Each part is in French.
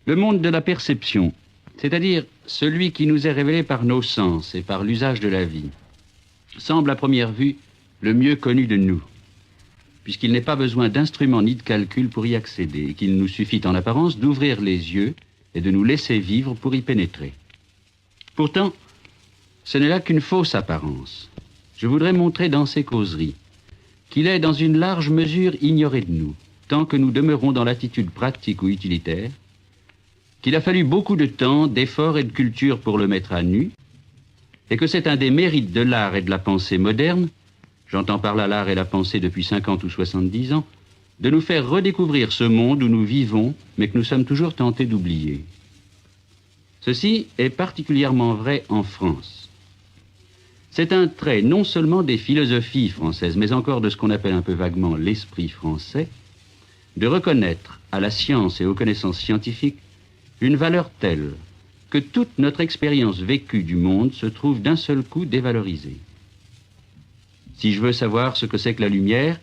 Le monde de la perception, c'est-à-dire celui qui nous est révélé par nos sens et par l'usage de la vie, semble à première vue le mieux connu de nous, puisqu'il n'est pas besoin d'instruments ni de calcul pour y accéder, et qu'il nous suffit en apparence d'ouvrir les yeux et de nous laisser vivre pour y pénétrer. Pourtant, ce n'est là qu'une fausse apparence. Je voudrais montrer dans ces causeries qu'il est dans une large mesure ignoré de nous, tant que nous demeurons dans l'attitude pratique ou utilitaire, qu'il a fallu beaucoup de temps, d'efforts et de culture pour le mettre à nu, et que c'est un des mérites de l'art et de la pensée moderne, j'entends par là l'art et la pensée depuis 50 ou 70 ans, de nous faire redécouvrir ce monde où nous vivons, mais que nous sommes toujours tentés d'oublier. Ceci est particulièrement vrai en France. C'est un trait non seulement des philosophies françaises, mais encore de ce qu'on appelle un peu vaguement l'esprit français, de reconnaître à la science et aux connaissances scientifiques une valeur telle que toute notre expérience vécue du monde se trouve d'un seul coup dévalorisée. Si je veux savoir ce que c'est que la lumière,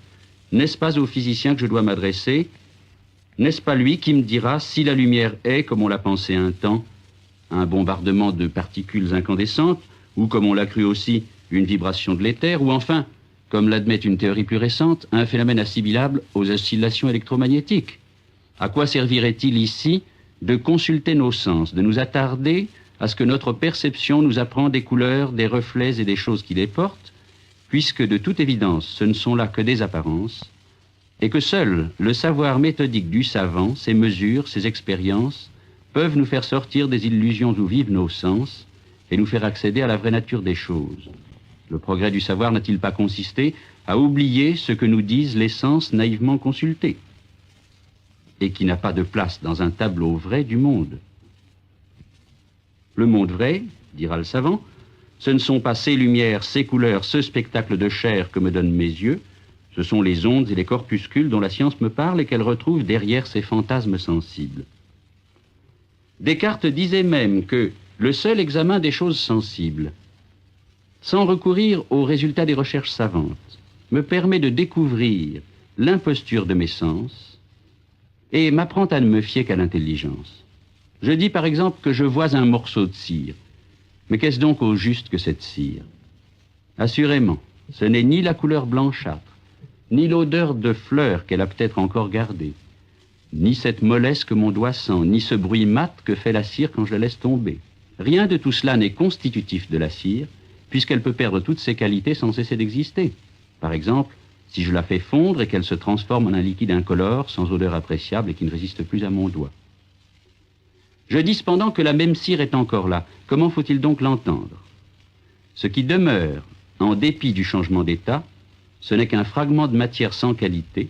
n'est-ce pas au physicien que je dois m'adresser? N'est-ce pas lui qui me dira si la lumière est, comme on l'a pensé un temps, un bombardement de particules incandescentes, ou comme on l'a cru aussi, une vibration de l'éther, ou enfin, comme l'admet une théorie plus récente, un phénomène assimilable aux oscillations électromagnétiques? À quoi servirait-il ici de consulter nos sens, de nous attarder à ce que notre perception nous apprend des couleurs, des reflets et des choses qui les portent, puisque de toute évidence ce ne sont là que des apparences, et que seul le savoir méthodique du savant, ses mesures, ses expériences, peuvent nous faire sortir des illusions où vivent nos sens et nous faire accéder à la vraie nature des choses. Le progrès du savoir n'a-t-il pas consisté à oublier ce que nous disent les sens naïvement consultés, et qui n'a pas de place dans un tableau vrai du monde? Le monde vrai, dira le savant, ce ne sont pas ces lumières, ces couleurs, ce spectacle de chair que me donnent mes yeux, ce sont les ondes et les corpuscules dont la science me parle et qu'elle retrouve derrière ces fantasmes sensibles. Descartes disait même que le seul examen des choses sensibles, sans recourir aux résultats des recherches savantes, me permet de découvrir l'imposture de mes sens et m'apprend à ne me fier qu'à l'intelligence. Je dis par exemple que je vois un morceau de cire. Mais qu'est-ce donc au juste que cette cire? Assurément, ce n'est ni la couleur blanchâtre, ni l'odeur de fleurs qu'elle a peut-être encore gardée, ni cette mollesse que mon doigt sent, ni ce bruit mat que fait la cire quand je la laisse tomber. Rien de tout cela n'est constitutif de la cire, puisqu'elle peut perdre toutes ses qualités sans cesser d'exister. Par exemple, si je la fais fondre et qu'elle se transforme en un liquide incolore, sans odeur appréciable et qui ne résiste plus à mon doigt. Je dis cependant que la même cire est encore là. Comment faut-il donc l'entendre? Ce qui demeure, en dépit du changement d'état, ce n'est qu'un fragment de matière sans qualité,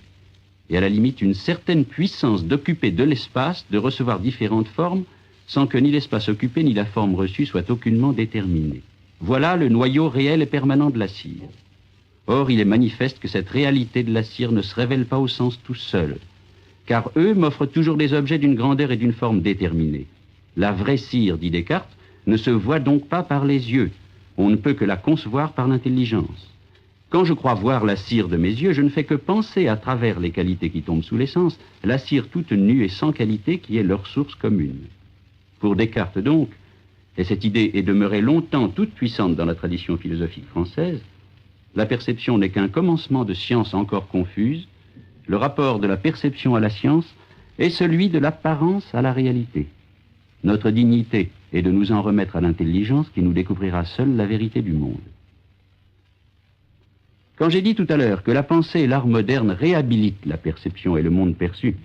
et à la limite une certaine puissance d'occuper de l'espace, de recevoir différentes formes, sans que ni l'espace occupé ni la forme reçue soient aucunement déterminés. Voilà le noyau réel et permanent de la cire. Or, il est manifeste que cette réalité de la cire ne se révèle pas au sens tout seul, car eux m'offrent toujours des objets d'une grandeur et d'une forme déterminée. La vraie cire, dit Descartes, ne se voit donc pas par les yeux, on ne peut que la concevoir par l'intelligence. Quand je crois voir la cire de mes yeux, je ne fais que penser à travers les qualités qui tombent sous les sens, la cire toute nue et sans qualité qui est leur source commune. Pour Descartes donc, et cette idée est demeurée longtemps toute puissante dans la tradition philosophique française, la perception n'est qu'un commencement de science encore confuse. Le rapport de la perception à la science est celui de l'apparence à la réalité. Notre dignité est de nous en remettre à l'intelligence qui nous découvrira seule la vérité du monde. Quand j'ai dit tout à l'heure que la pensée et l'art moderne réhabilitent la perception et le monde perçu,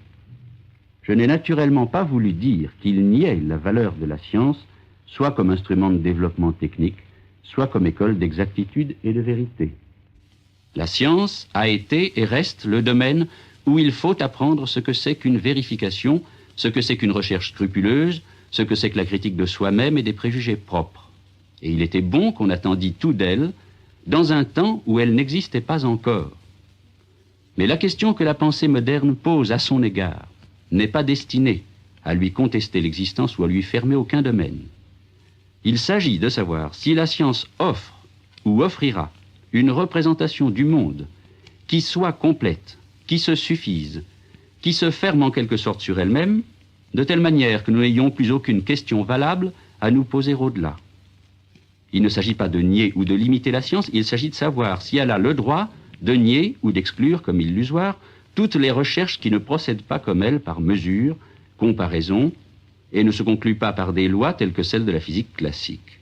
je n'ai naturellement pas voulu dire qu'il niait la valeur de la science, soit comme instrument de développement technique, soit comme école d'exactitude et de vérité. La science a été et reste le domaine où il faut apprendre ce que c'est qu'une vérification, ce que c'est qu'une recherche scrupuleuse, ce que c'est que la critique de soi-même et des préjugés propres. Et il était bon qu'on attendît tout d'elle dans un temps où elle n'existait pas encore. Mais la question que la pensée moderne pose à son égard n'est pas destinée à lui contester l'existence ou à lui fermer aucun domaine. Il s'agit de savoir si la science offre ou offrira une représentation du monde qui soit complète, qui se suffise, qui se ferme en quelque sorte sur elle-même de telle manière que nous n'ayons plus aucune question valable à nous poser au-delà. Il ne s'agit pas de nier ou de limiter la science, il s'agit de savoir si elle a le droit de nier ou d'exclure, comme illusoire, toutes les recherches qui ne procèdent pas comme elle par mesure, comparaison, et ne se concluent pas par des lois telles que celles de la physique classique.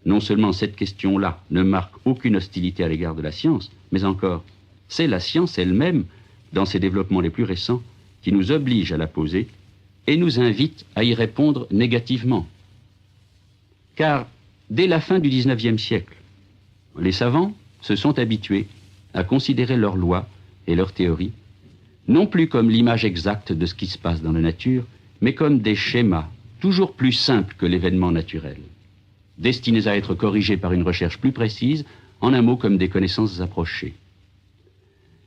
Non seulement cette question-là ne marque aucune hostilité à l'égard de la science, mais encore, c'est la science elle-même, dans ses développements les plus récents, qui nous oblige à la poser et nous invite à y répondre négativement. Car, dès la fin du XIXe siècle, les savants se sont habitués à considérer leurs lois et leurs théories, non plus comme l'image exacte de ce qui se passe dans la nature, mais comme des schémas toujours plus simples que l'événement naturel, destinés à être corrigés par une recherche plus précise, en un mot comme des connaissances approchées.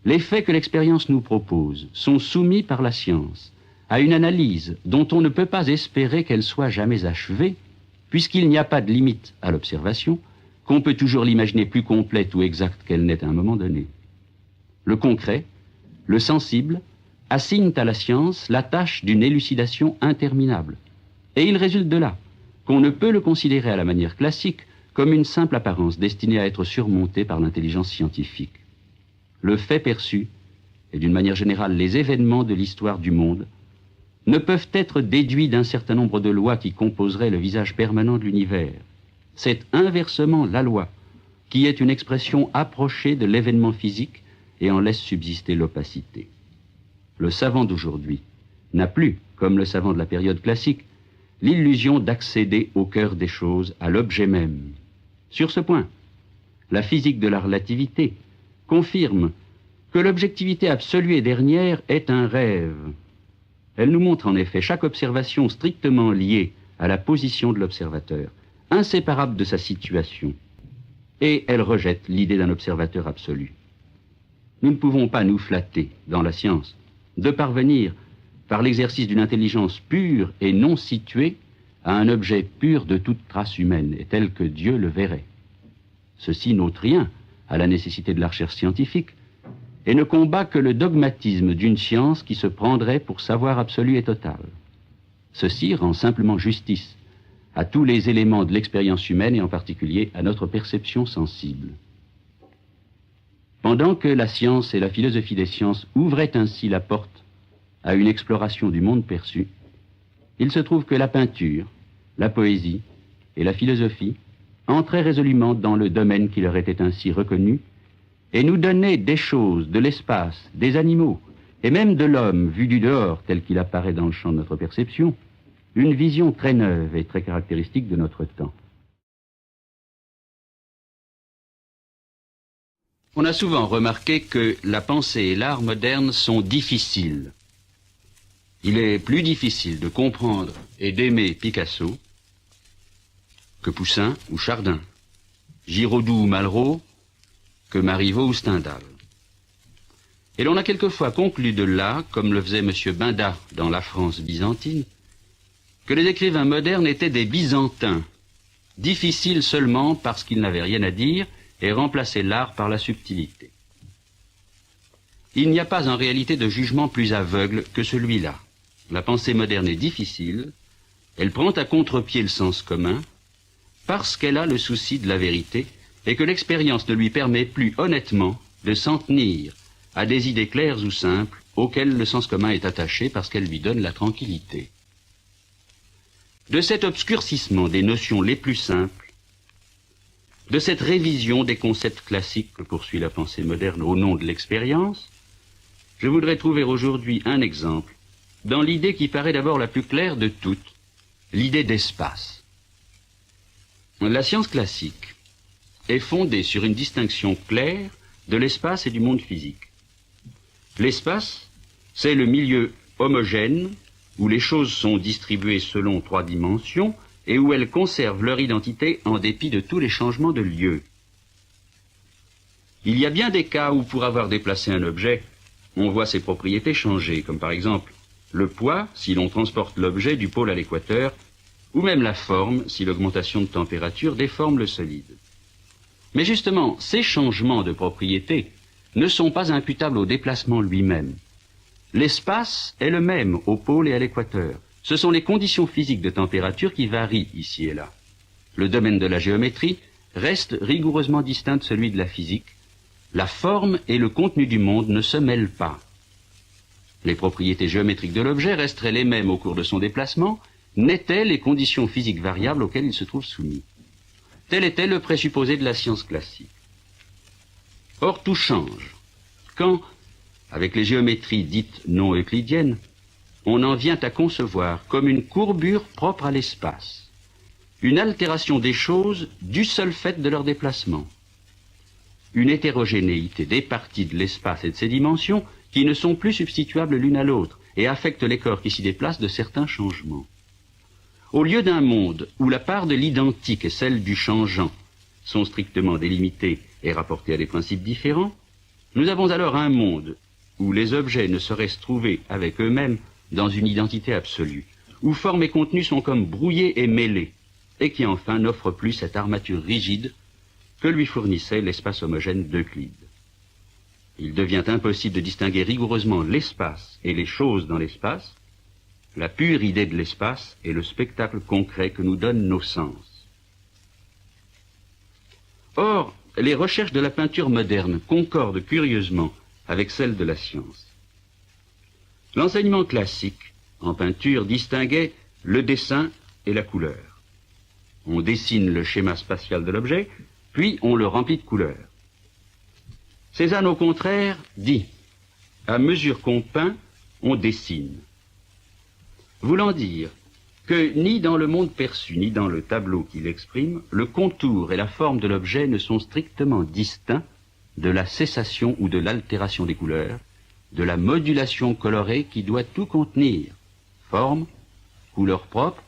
Les faits que l'expérience nous propose sont soumis par la science à une analyse dont on ne peut pas espérer qu'elle soit jamais achevée, puisqu'il n'y a pas de limite à l'observation, qu'on peut toujours l'imaginer plus complète ou exacte qu'elle n'est à un moment donné. Le concret, le sensible, assignent à la science la tâche d'une élucidation interminable. Et il résulte de là qu'on ne peut le considérer à la manière classique comme une simple apparence destinée à être surmontée par l'intelligence scientifique. Le fait perçu, et d'une manière générale les événements de l'histoire du monde, ne peuvent être déduits d'un certain nombre de lois qui composeraient le visage permanent de l'univers. C'est inversement la loi qui est une expression approchée de l'événement physique et en laisse subsister l'opacité. Le savant d'aujourd'hui n'a plus, comme le savant de la période classique, l'illusion d'accéder au cœur des choses, à l'objet même. Sur ce point, la physique de la relativité confirme que l'objectivité absolue et dernière est un rêve. Elle nous montre en effet chaque observation strictement liée à la position de l'observateur, inséparable de sa situation, et elle rejette l'idée d'un observateur absolu. Nous ne pouvons pas nous flatter, dans la science, de parvenir, par l'exercice d'une intelligence pure et non située, à un objet pur de toute trace humaine, et tel que Dieu le verrait. Ceci n'ôte rien à la nécessité de la recherche scientifique, et ne combat que le dogmatisme d'une science qui se prendrait pour savoir absolu et total. Ceci rend simplement justice à tous les éléments de l'expérience humaine et en particulier à notre perception sensible. Pendant que la science et la philosophie des sciences ouvraient ainsi la porte à une exploration du monde perçu, il se trouve que la peinture, la poésie et la philosophie entraient résolument dans le domaine qui leur était ainsi reconnu et nous donnaient des choses, de l'espace, des animaux et même de l'homme vu du dehors tel qu'il apparaît dans le champ de notre perception, une vision très neuve et très caractéristique de notre temps. On a souvent remarqué que la pensée et l'art moderne sont difficiles. Il est plus difficile de comprendre et d'aimer Picasso que Poussin ou Chardin, Giraudoux ou Malraux que Marivaux ou Stendhal. Et l'on a quelquefois conclu de là, comme le faisait M. Binda dans La France byzantine, que les écrivains modernes étaient des Byzantins, difficiles seulement parce qu'ils n'avaient rien à dire et remplaçaient l'art par la subtilité. Il n'y a pas en réalité de jugement plus aveugle que celui-là. La pensée moderne est difficile, elle prend à contre-pied le sens commun, parce qu'elle a le souci de la vérité et que l'expérience ne lui permet plus honnêtement de s'en tenir à des idées claires ou simples auxquelles le sens commun est attaché parce qu'elle lui donne la tranquillité. De cet obscurcissement des notions les plus simples, de cette révision des concepts classiques que poursuit la pensée moderne au nom de l'expérience, je voudrais trouver aujourd'hui un exemple dans l'idée qui paraît d'abord la plus claire de toutes, l'idée d'espace. La science classique est fondée sur une distinction claire de l'espace et du monde physique. L'espace, c'est le milieu homogène où les choses sont distribuées selon 3 dimensions et où elles conservent leur identité en dépit de tous les changements de lieu. Il y a bien des cas où, pour avoir déplacé un objet, on voit ses propriétés changer, comme par exemple le poids si l'on transporte l'objet du pôle à l'équateur, ou même la forme si l'augmentation de température déforme le solide. Mais justement, ces changements de propriété ne sont pas imputables au déplacement lui-même. L'espace est le même au pôle et à l'équateur, ce sont les conditions physiques de température qui varient ici et là. Le domaine de la géométrie reste rigoureusement distinct de celui de la physique. La forme et le contenu du monde ne se mêlent pas. Les propriétés géométriques de l'objet resteraient les mêmes au cours de son déplacement, n'étaient les conditions physiques variables auxquelles il se trouve soumis. Tel était le présupposé de la science classique. Or, tout change quand, avec les géométries dites non euclidiennes, on en vient à concevoir comme une courbure propre à l'espace, une altération des choses du seul fait de leur déplacement, une hétérogénéité des parties de l'espace et de ses dimensions qui ne sont plus substituables l'une à l'autre et affectent les corps qui s'y déplacent de certains changements. Au lieu d'un monde où la part de l'identique et celle du changeant sont strictement délimitées et rapportées à des principes différents, nous avons alors un monde où les objets ne sauraient se trouver avec eux-mêmes dans une identité absolue, où forme et contenu sont comme brouillés et mêlés, et qui enfin n'offre plus cette armature rigide que lui fournissait l'espace homogène d'Euclide. Il devient impossible de distinguer rigoureusement l'espace et les choses dans l'espace, la pure idée de l'espace et le spectacle concret que nous donnent nos sens. Or, les recherches de la peinture moderne concordent curieusement avec celles de la science. L'enseignement classique en peinture distinguait le dessin et la couleur. On dessine le schéma spatial de l'objet, puis on le remplit de couleurs. Cézanne, au contraire, dit « à mesure qu'on peint, on dessine », voulant dire que ni dans le monde perçu, ni dans le tableau qu'il exprime, le contour et la forme de l'objet ne sont strictement distincts de la cessation ou de l'altération des couleurs, de la modulation colorée qui doit tout contenir, forme, couleur propre,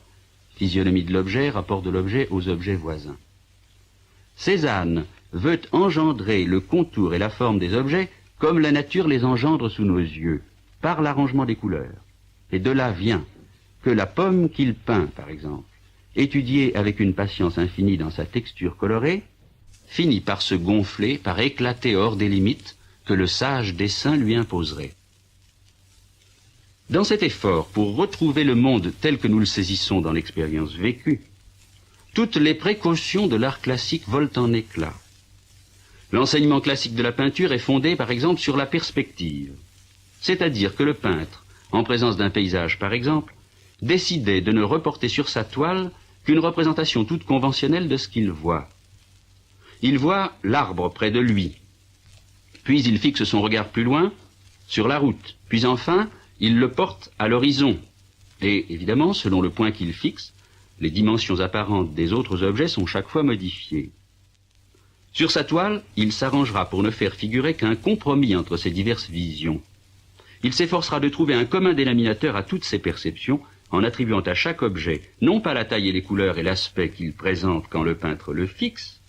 physionomie de l'objet, rapport de l'objet aux objets voisins. Cézanne veut engendrer le contour et la forme des objets comme la nature les engendre sous nos yeux, par l'arrangement des couleurs. Et de là vient que la pomme qu'il peint, par exemple, étudiée avec une patience infinie dans sa texture colorée, finit par se gonfler, par éclater hors des limites que le sage dessin lui imposerait. Dans cet effort pour retrouver le monde tel que nous le saisissons dans l'expérience vécue, toutes les précautions de l'art classique volent en éclats. L'enseignement classique de la peinture est fondé, par exemple, sur la perspective, c'est-à-dire que le peintre, en présence d'un paysage, par exemple, décidait de ne reporter sur sa toile qu'une représentation toute conventionnelle de ce qu'il voit. Il voit l'arbre près de lui, puis il fixe son regard plus loin, sur la route, puis enfin, il le porte à l'horizon. Et évidemment, selon le point qu'il fixe, les dimensions apparentes des autres objets sont chaque fois modifiées. Sur sa toile, il s'arrangera pour ne faire figurer qu'un compromis entre ces diverses visions. Il s'efforcera de trouver un commun dénominateur à toutes ces perceptions, en attribuant à chaque objet, non pas la taille et les couleurs et l'aspect qu'il présente quand le peintre le fixe,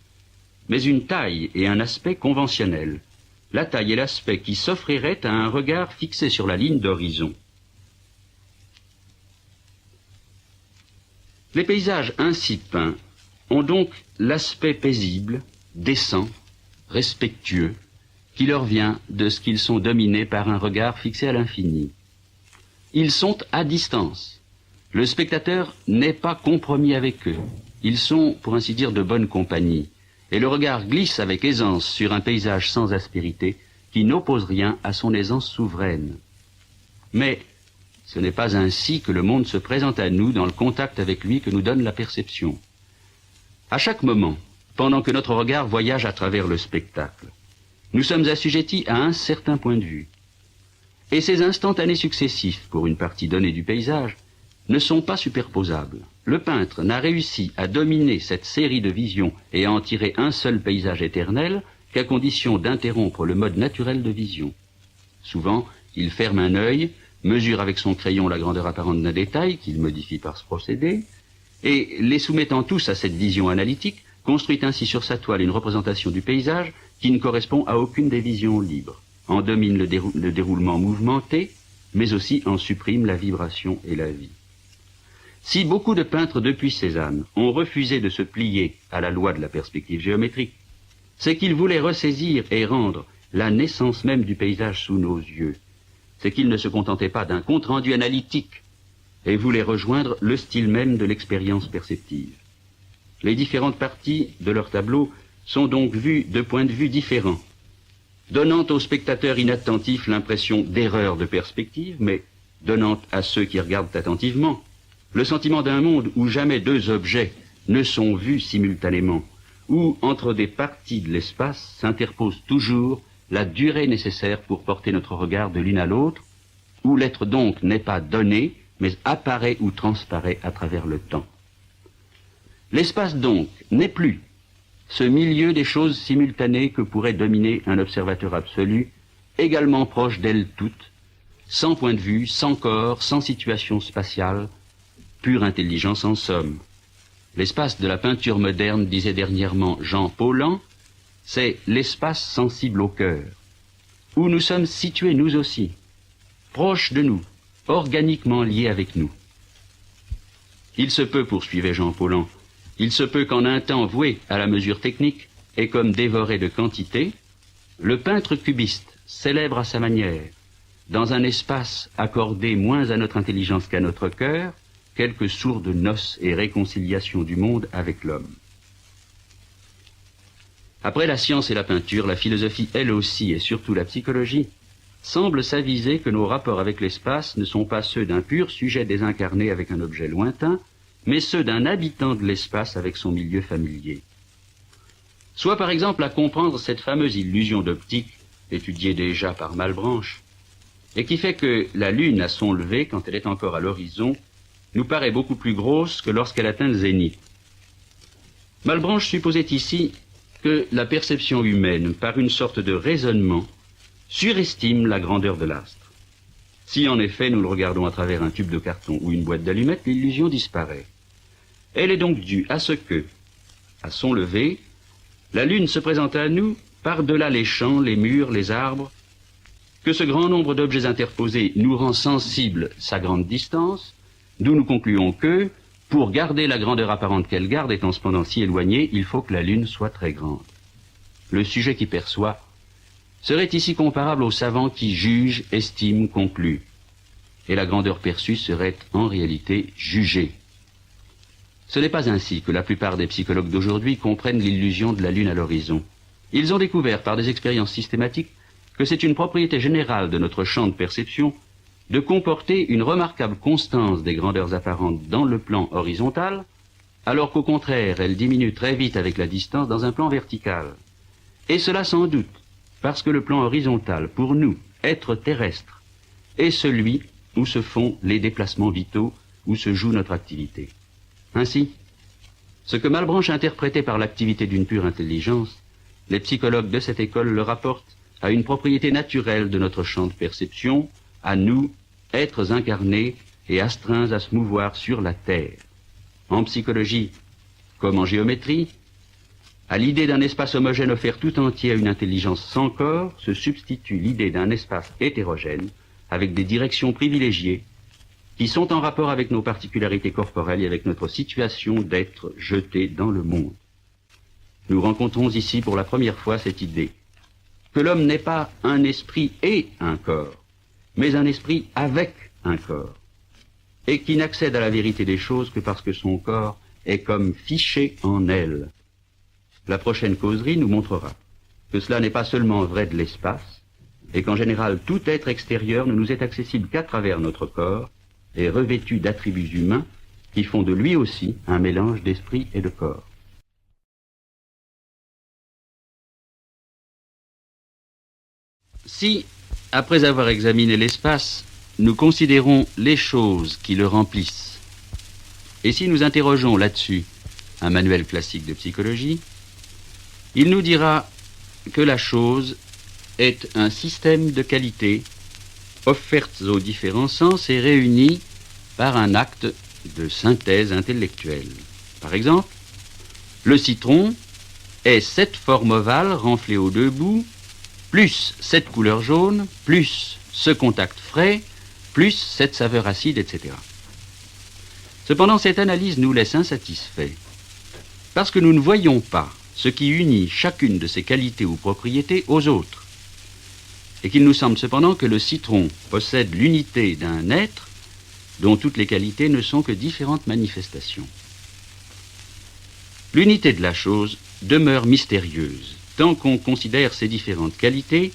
mais une taille et un aspect conventionnels, la taille et l'aspect qui s'offriraient à un regard fixé sur la ligne d'horizon. Les paysages ainsi peints ont donc l'aspect paisible, décent, respectueux, qui leur vient de ce qu'ils sont dominés par un regard fixé à l'infini. Ils sont à distance. Le spectateur n'est pas compromis avec eux. Ils sont, pour ainsi dire, de bonne compagnie. Et le regard glisse avec aisance sur un paysage sans aspérité qui n'oppose rien à son aisance souveraine. Mais ce n'est pas ainsi que le monde se présente à nous dans le contact avec lui que nous donne la perception. À chaque moment, pendant que notre regard voyage à travers le spectacle, nous sommes assujettis à un certain point de vue. Et ces instantanés successifs, pour une partie donnée du paysage, ne sont pas superposables. Le peintre n'a réussi à dominer cette série de visions et à en tirer un seul paysage éternel qu'à condition d'interrompre le mode naturel de vision. Souvent, il ferme un œil, mesure avec son crayon la grandeur apparente d'un détail qu'il modifie par ce procédé, et les soumettant tous à cette vision analytique, construit ainsi sur sa toile une représentation du paysage qui ne correspond à aucune des visions libres, en domine le déroulement mouvementé, mais aussi en supprime la vibration et la vie. Si beaucoup de peintres depuis Cézanne ont refusé de se plier à la loi de la perspective géométrique, c'est qu'ils voulaient ressaisir et rendre la naissance même du paysage sous nos yeux. C'est qu'ils ne se contentaient pas d'un compte-rendu analytique et voulait rejoindre le style même de l'expérience perceptive. Les différentes parties de leur tableau sont donc vues de points de vue différents, donnant au spectateur inattentif l'impression d'erreur de perspective, mais donnant à ceux qui regardent attentivement le sentiment d'un monde où jamais deux objets ne sont vus simultanément, où entre des parties de l'espace s'interpose toujours la durée nécessaire pour porter notre regard de l'une à l'autre, où l'être donc n'est pas donné, mais apparaît ou transparaît à travers le temps. L'espace donc n'est plus ce milieu des choses simultanées que pourrait dominer un observateur absolu, également proche d'elles toutes, sans point de vue, sans corps, sans situation spatiale, pure intelligence en somme. L'espace de la peinture moderne, disait dernièrement Jean Paulhan, c'est l'espace sensible au cœur, où nous sommes situés nous aussi, proches de nous, organiquement liés avec nous. Il se peut, poursuivait Jean Paulhan, il se peut qu'en un temps voué à la mesure technique et comme dévoré de quantité, le peintre cubiste célèbre à sa manière, dans un espace accordé moins à notre intelligence qu'à notre cœur, quelques sourdes noces et réconciliation du monde avec l'homme. Après la science et la peinture, la philosophie, elle aussi, et surtout la psychologie, semble s'aviser que nos rapports avec l'espace ne sont pas ceux d'un pur sujet désincarné avec un objet lointain, mais ceux d'un habitant de l'espace avec son milieu familier. Soit par exemple à comprendre cette fameuse illusion d'optique, étudiée déjà par Malebranche, et qui fait que la Lune à son lever, quand elle est encore à l'horizon, nous paraît beaucoup plus grosse que lorsqu'elle atteint le zénith. Malebranche supposait ici que la perception humaine, par une sorte de raisonnement, surestime la grandeur de l'astre. Si en effet nous le regardons à travers un tube de carton ou une boîte d'allumettes, l'illusion disparaît. Elle est donc due à ce que, à son lever, la Lune se présente à nous par-delà les champs, les murs, les arbres, que ce grand nombre d'objets interposés nous rend sensibles sa grande distance, d'où nous concluons que, pour garder la grandeur apparente qu'elle garde étant cependant si éloignée, il faut que la Lune soit très grande. Le sujet qui perçoit serait ici comparable au savant qui juge, estime, conclut. Et la grandeur perçue serait en réalité jugée. Ce n'est pas ainsi que la plupart des psychologues d'aujourd'hui comprennent l'illusion de la Lune à l'horizon. Ils ont découvert par des expériences systématiques que c'est une propriété générale de notre champ de perception de comporter une remarquable constance des grandeurs apparentes dans le plan horizontal, alors qu'au contraire, elle diminue très vite avec la distance dans un plan vertical. Et cela sans doute parce que le plan horizontal, pour nous, êtres terrestres, est celui où se font les déplacements vitaux, où se joue notre activité. Ainsi, ce que Malebranche interprétait par l'activité d'une pure intelligence, les psychologues de cette école le rapportent à une propriété naturelle de notre champ de perception, à nous, êtres incarnés et astreints à se mouvoir sur la Terre. En psychologie, comme en géométrie, à l'idée d'un espace homogène offert tout entier à une intelligence sans corps se substitue l'idée d'un espace hétérogène avec des directions privilégiées qui sont en rapport avec nos particularités corporelles et avec notre situation d'être jeté dans le monde. Nous rencontrons ici pour la première fois cette idée que l'homme n'est pas un esprit et un corps, mais un esprit avec un corps, et qui n'accède à la vérité des choses que parce que son corps est comme fiché en elle. La prochaine causerie nous montrera que cela n'est pas seulement vrai de l'espace, et qu'en général tout être extérieur ne nous est accessible qu'à travers notre corps, et revêtu d'attributs humains qui font de lui aussi un mélange d'esprit et de corps. Si, après avoir examiné l'espace, nous considérons les choses qui le remplissent, et si nous interrogeons là-dessus un manuel classique de psychologie, il nous dira que la chose est un système de qualités offertes aux différents sens et réunies par un acte de synthèse intellectuelle. Par exemple, le citron est 7 formes ovales renflées aux deux bouts, plus 7 couleurs jaunes, plus ce contact frais, plus cette saveur acide, etc. Cependant, cette analyse nous laisse insatisfaits, parce que nous ne voyons pas ce qui unit chacune de ces qualités ou propriétés aux autres, et qu'il nous semble cependant que le citron possède l'unité d'un être dont toutes les qualités ne sont que différentes manifestations. L'unité de la chose demeure mystérieuse, tant qu'on considère ces différentes qualités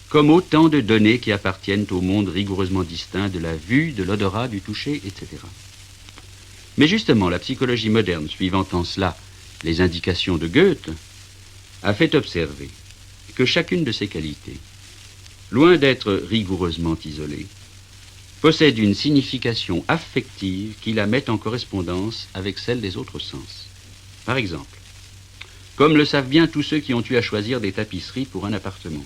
comme autant de données qui appartiennent au monde rigoureusement distinct de la vue, de l'odorat, du toucher, etc. Mais justement, la psychologie moderne, suivant en cela les indications de Goethe, a fait observer que chacune de ces qualités, loin d'être rigoureusement isolée, possède une signification affective qui la met en correspondance avec celle des autres sens. Par exemple, comme le savent bien tous ceux qui ont eu à choisir des tapisseries pour un appartement,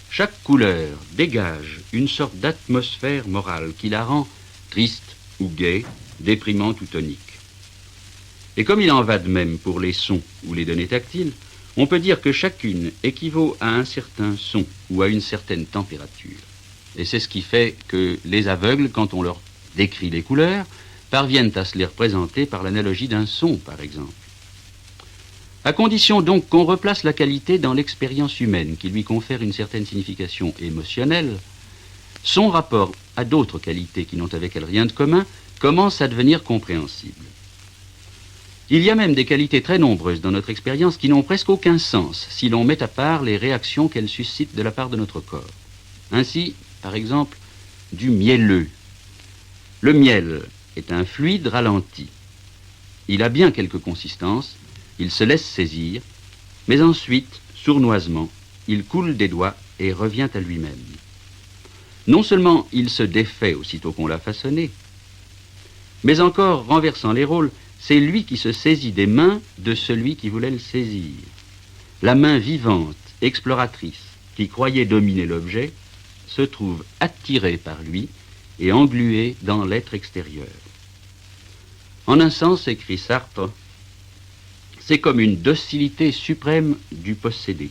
chaque couleur dégage une sorte d'atmosphère morale qui la rend triste ou gaie, déprimante ou tonique. Et comme il en va de même pour les sons ou les données tactiles, on peut dire que chacune équivaut à un certain son ou à une certaine température. Et c'est ce qui fait que les aveugles, quand on leur décrit les couleurs, parviennent à se les représenter par l'analogie d'un son, par exemple. À condition donc qu'on replace la qualité dans l'expérience humaine, qui lui confère une certaine signification émotionnelle, son rapport à d'autres qualités qui n'ont avec elle rien de commun commence à devenir compréhensible. Il y a même des qualités très nombreuses dans notre expérience qui n'ont presque aucun sens si l'on met à part les réactions qu'elles suscitent de la part de notre corps. Ainsi, par exemple, du mielleux. Le miel est un fluide ralenti. Il a bien quelques consistances, il se laisse saisir, mais ensuite, sournoisement, il coule des doigts et revient à lui-même. Non seulement il se défait aussitôt qu'on l'a façonné, mais encore, renversant les rôles, c'est lui qui se saisit des mains de celui qui voulait le saisir. La main vivante, exploratrice, qui croyait dominer l'objet, se trouve attirée par lui et engluée dans l'être extérieur. En un sens, écrit Sartre, c'est comme une docilité suprême du possédé,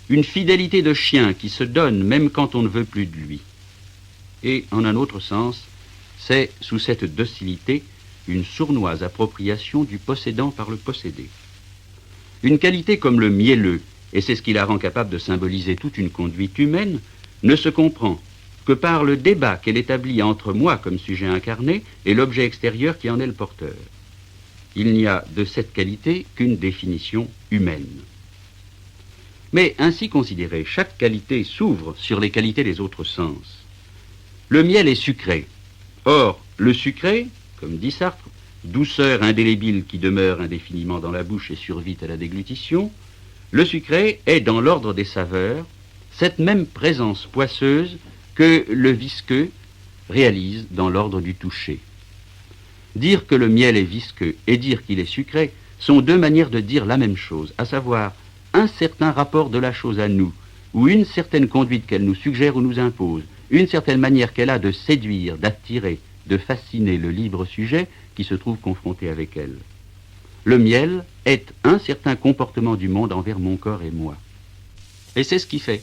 une fidélité de chien qui se donne même quand on ne veut plus de lui. Et en un autre sens, c'est sous cette docilité une sournoise appropriation du possédant par le possédé. Une qualité comme le mielleux, et c'est ce qui la rend capable de symboliser toute une conduite humaine, ne se comprend que par le débat qu'elle établit entre moi comme sujet incarné et l'objet extérieur qui en est le porteur. Il n'y a de cette qualité qu'une définition humaine. Mais ainsi considérée, chaque qualité s'ouvre sur les qualités des autres sens. Le miel est sucré. Or, le sucré, comme dit Sartre, douceur indélébile qui demeure indéfiniment dans la bouche et survit à la déglutition, le sucré est dans l'ordre des saveurs cette même présence poisseuse que le visqueux réalise dans l'ordre du toucher. Dire que le miel est visqueux et dire qu'il est sucré sont deux manières de dire la même chose, à savoir un certain rapport de la chose à nous, ou une certaine conduite qu'elle nous suggère ou nous impose, une certaine manière qu'elle a de séduire, d'attirer, de fasciner le libre sujet qui se trouve confronté avec elle. Le miel est un certain comportement du monde envers mon corps et moi. Et c'est ce qui fait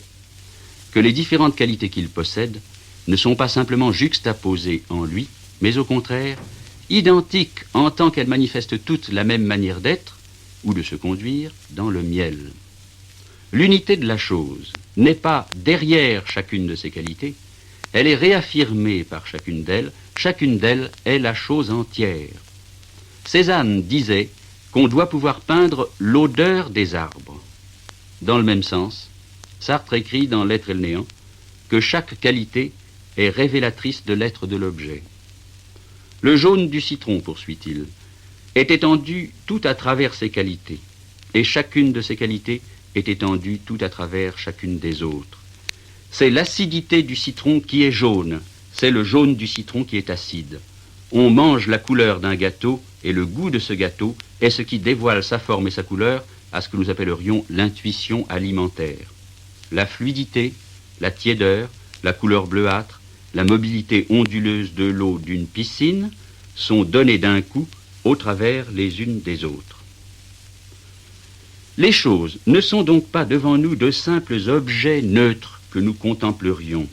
que les différentes qualités qu'il possède ne sont pas simplement juxtaposées en lui, mais au contraire, identiques en tant qu'elles manifestent toutes la même manière d'être ou de se conduire dans le miel. L'unité de la chose n'est pas derrière chacune de ces qualités, elle est réaffirmée par chacune d'elles est la chose entière. Cézanne disait qu'on doit pouvoir peindre l'odeur des arbres. Dans le même sens, Sartre écrit dans L'être et le néant que chaque qualité est révélatrice de l'être de l'objet. Le jaune du citron, poursuit-il, est étendu tout à travers ses qualités, et chacune de ces qualités est étendue tout à travers chacune des autres. C'est l'acidité du citron qui est jaune, c'est le jaune du citron qui est acide. On mange la couleur d'un gâteau, et le goût de ce gâteau est ce qui dévoile sa forme et sa couleur à ce que nous appellerions l'intuition alimentaire. La fluidité, la tiédeur, la couleur bleuâtre, la mobilité onduleuse de l'eau d'une piscine sont données d'un coup au travers les unes des autres. Les choses ne sont donc pas devant nous de simples objets neutres que nous contemplerions.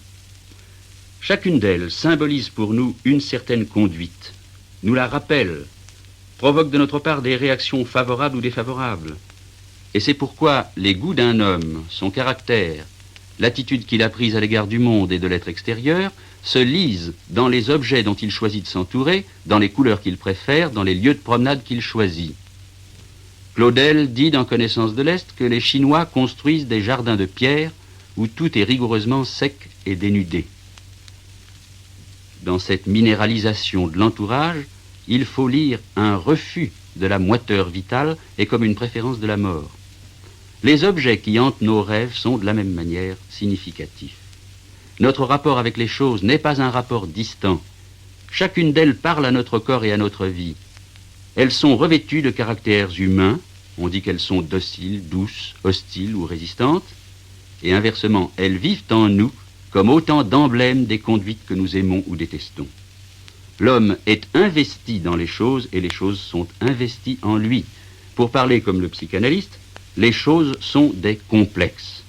Chacune d'elles symbolise pour nous une certaine conduite, nous la rappelle, provoque de notre part des réactions favorables ou défavorables. Et c'est pourquoi les goûts d'un homme, son caractère, l'attitude qu'il a prise à l'égard du monde et de l'être extérieur, se lise dans les objets dont il choisit de s'entourer, dans les couleurs qu'il préfère, dans les lieux de promenade qu'il choisit. Claudel dit dans Connaissance de l'Est que les Chinois construisent des jardins de pierre où tout est rigoureusement sec et dénudé. Dans cette minéralisation de l'entourage, il faut lire un refus de la moiteur vitale et comme une préférence de la mort. Les objets qui hantent nos rêves sont de la même manière significatifs. Notre rapport avec les choses n'est pas un rapport distant. Chacune d'elles parle à notre corps et à notre vie. Elles sont revêtues de caractères humains. On dit qu'elles sont dociles, douces, hostiles ou résistantes. Et inversement, elles vivent en nous comme autant d'emblèmes des conduites que nous aimons ou détestons. L'homme est investi dans les choses et les choses sont investies en lui. Pour parler comme le psychanalyste, les choses sont des complexes.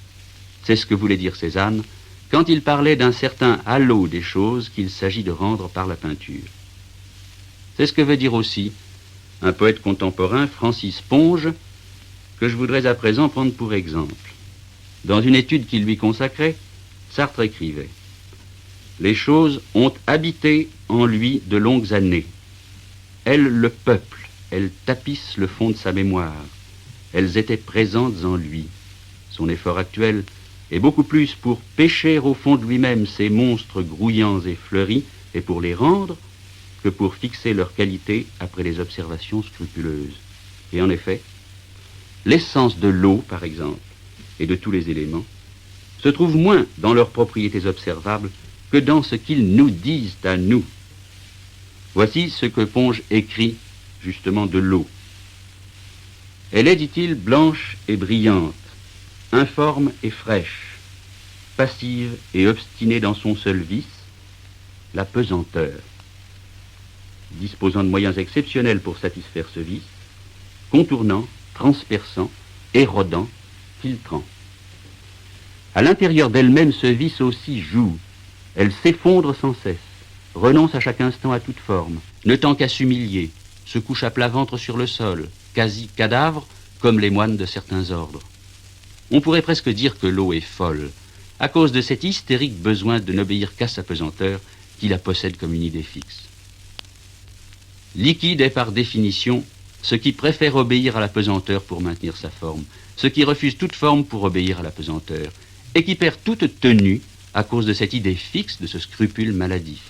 C'est ce que voulait dire Cézanne quand il parlait d'un certain halo des choses qu'il s'agit de rendre par la peinture. C'est ce que veut dire aussi un poète contemporain, Francis Ponge, que je voudrais à présent prendre pour exemple. Dans une étude qu'il lui consacrait, Sartre écrivait « Les choses ont habité en lui de longues années. Elles le peuplent, elles tapissent le fond de sa mémoire. Elles étaient présentes en lui. Son effort actuel est beaucoup plus pour pêcher au fond de lui-même ces monstres grouillants et fleuris et pour les rendre que pour fixer leur qualité après les observations scrupuleuses. Et en effet, l'essence de l'eau, par exemple, et de tous les éléments, se trouve moins dans leurs propriétés observables que dans ce qu'ils nous disent à nous. Voici ce que Ponge écrit justement de l'eau. Elle est, dit-il, blanche et brillante, informe et fraîche, passive et obstinée dans son seul vice, la pesanteur. Disposant de moyens exceptionnels pour satisfaire ce vice, contournant, transperçant, érodant, filtrant. À l'intérieur d'elle-même, ce vice aussi joue. Elle s'effondre sans cesse, renonce à chaque instant à toute forme, ne tend qu'à s'humilier, se couche à plat ventre sur le sol, quasi cadavre, comme les moines de certains ordres. On pourrait presque dire que l'eau est folle, à cause de cet hystérique besoin de n'obéir qu'à sa pesanteur, qui la possède comme une idée fixe. Liquide est par définition ce qui préfère obéir à la pesanteur pour maintenir sa forme, ce qui refuse toute forme pour obéir à la pesanteur, et qui perd toute tenue à cause de cette idée fixe, de ce scrupule maladif.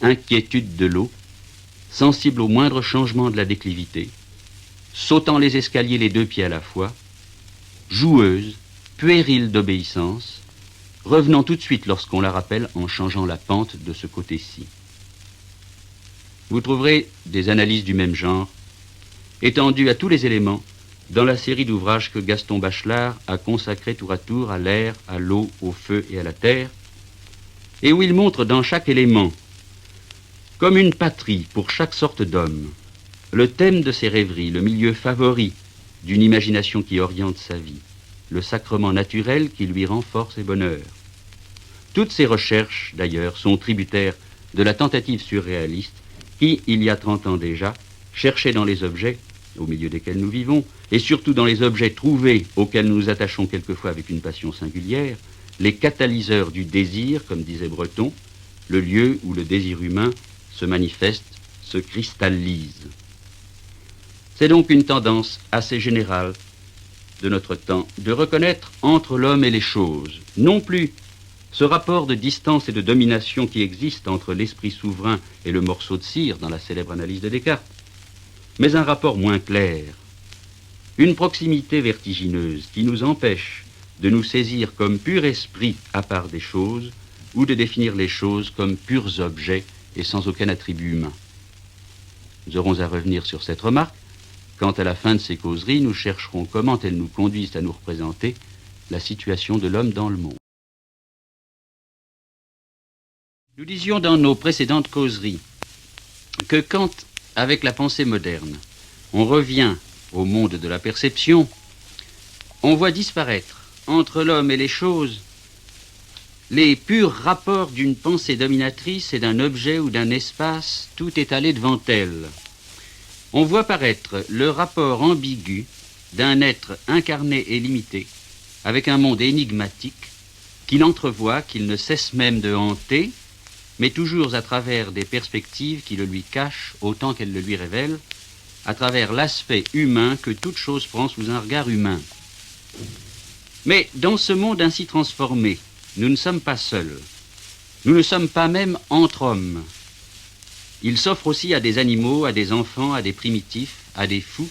Inquiétude de l'eau, sensible au moindre changement de la déclivité, sautant les escaliers les deux pieds à la fois, joueuse, puérile d'obéissance, revenant tout de suite lorsqu'on la rappelle en changeant la pente de ce côté-ci. Vous trouverez des analyses du même genre, étendues à tous les éléments, dans la série d'ouvrages que Gaston Bachelard a consacrés tour à tour à l'air, à l'eau, au feu et à la terre, et où il montre dans chaque élément, comme une patrie pour chaque sorte d'homme, le thème de ses rêveries, le milieu favori d'une imagination qui oriente sa vie, le sacrement naturel qui lui rend force et bonheur. Toutes ces recherches, d'ailleurs, sont tributaires de la tentative surréaliste qui, il y a 30 ans déjà, cherchait dans les objets, au milieu desquels nous vivons, et surtout dans les objets trouvés auxquels nous nous attachons quelquefois avec une passion singulière, les catalyseurs du désir, comme disait Breton, le lieu où le désir humain se manifeste, se cristallise. C'est donc une tendance assez générale de notre temps de reconnaître entre l'homme et les choses, non plus ce rapport de distance et de domination qui existe entre l'esprit souverain et le morceau de cire dans la célèbre analyse de Descartes, mais un rapport moins clair, une proximité vertigineuse qui nous empêche de nous saisir comme pur esprit à part des choses ou de définir les choses comme purs objets et sans aucun attribut humain. Nous aurons à revenir sur cette remarque quand, à la fin de ces causeries, nous chercherons comment elles nous conduisent à nous représenter la situation de l'homme dans le monde. Nous disions dans nos précédentes causeries que quand, avec la pensée moderne, on revient au monde de la perception, on voit disparaître entre l'homme et les choses les purs rapports d'une pensée dominatrice et d'un objet ou d'un espace tout étalé devant elle. On voit paraître le rapport ambigu d'un être incarné et limité avec un monde énigmatique qu'il entrevoit, qu'il ne cesse même de hanter, mais toujours à travers des perspectives qui le lui cachent autant qu'elles le lui révèlent, à travers l'aspect humain que toute chose prend sous un regard humain. Mais dans ce monde ainsi transformé, nous ne sommes pas seuls. Nous ne sommes pas même entre hommes. Il s'offre aussi à des animaux, à des enfants, à des primitifs, à des fous,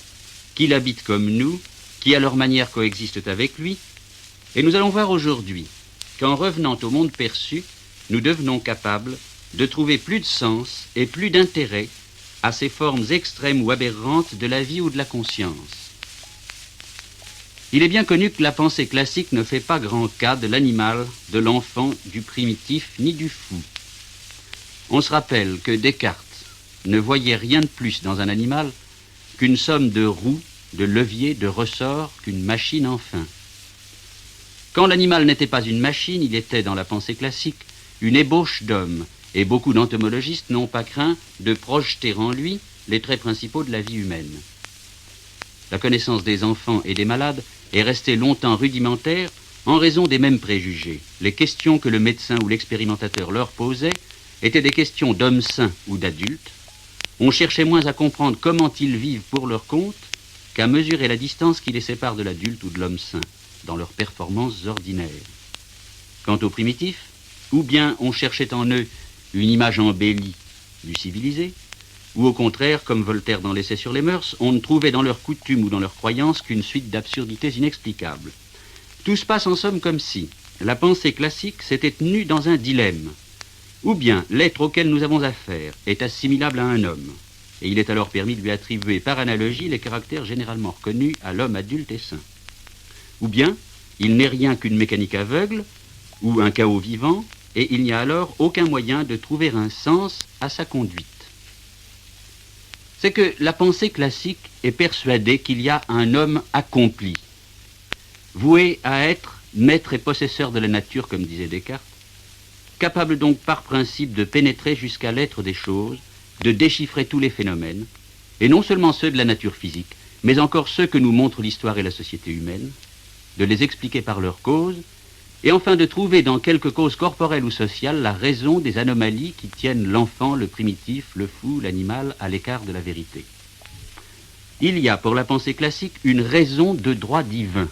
qui l'habitent comme nous, qui à leur manière coexistent avec lui. Et nous allons voir aujourd'hui qu'en revenant au monde perçu, nous devenons capables de trouver plus de sens et plus d'intérêt à ces formes extrêmes ou aberrantes de la vie ou de la conscience. Il est bien connu que la pensée classique ne fait pas grand cas de l'animal, de l'enfant, du primitif, ni du fou. On se rappelle que Descartes ne voyait rien de plus dans un animal qu'une somme de roues, de leviers, de ressorts, qu'une machine enfin. Quand l'animal n'était pas une machine, il était, dans la pensée classique, une ébauche d'homme, et beaucoup d'entomologistes n'ont pas craint de projeter en lui les traits principaux de la vie humaine. La connaissance des enfants et des malades est restée longtemps rudimentaire en raison des mêmes préjugés. Les questions que le médecin ou l'expérimentateur leur posait étaient des questions d'hommes sains ou d'adultes. On cherchait moins à comprendre comment ils vivent pour leur compte qu'à mesurer la distance qui les sépare de l'adulte ou de l'homme sain dans leurs performances ordinaires. Quant aux primitifs, ou bien on cherchait en eux une image embellie du civilisé, ou au contraire, comme Voltaire dans l'Essai sur les mœurs, on ne trouvait dans leurs coutumes ou dans leurs croyances qu'une suite d'absurdités inexplicables. Tout se passe en somme comme si la pensée classique s'était tenue dans un dilemme. Ou bien l'être auquel nous avons affaire est assimilable à un homme, et il est alors permis de lui attribuer par analogie les caractères généralement reconnus à l'homme adulte et sain. Ou bien il n'est rien qu'une mécanique aveugle ou un chaos vivant, et il n'y a alors aucun moyen de trouver un sens à sa conduite. C'est que la pensée classique est persuadée qu'il y a un homme accompli, voué à être maître et possesseur de la nature, comme disait Descartes, capable donc par principe de pénétrer jusqu'à l'être des choses, de déchiffrer tous les phénomènes, et non seulement ceux de la nature physique, mais encore ceux que nous montrent l'histoire et la société humaine, de les expliquer par leurs causes, et enfin de trouver dans quelque cause corporelle ou sociale la raison des anomalies qui tiennent l'enfant, le primitif, le fou, l'animal à l'écart de la vérité. Il y a pour la pensée classique une raison de droit divin,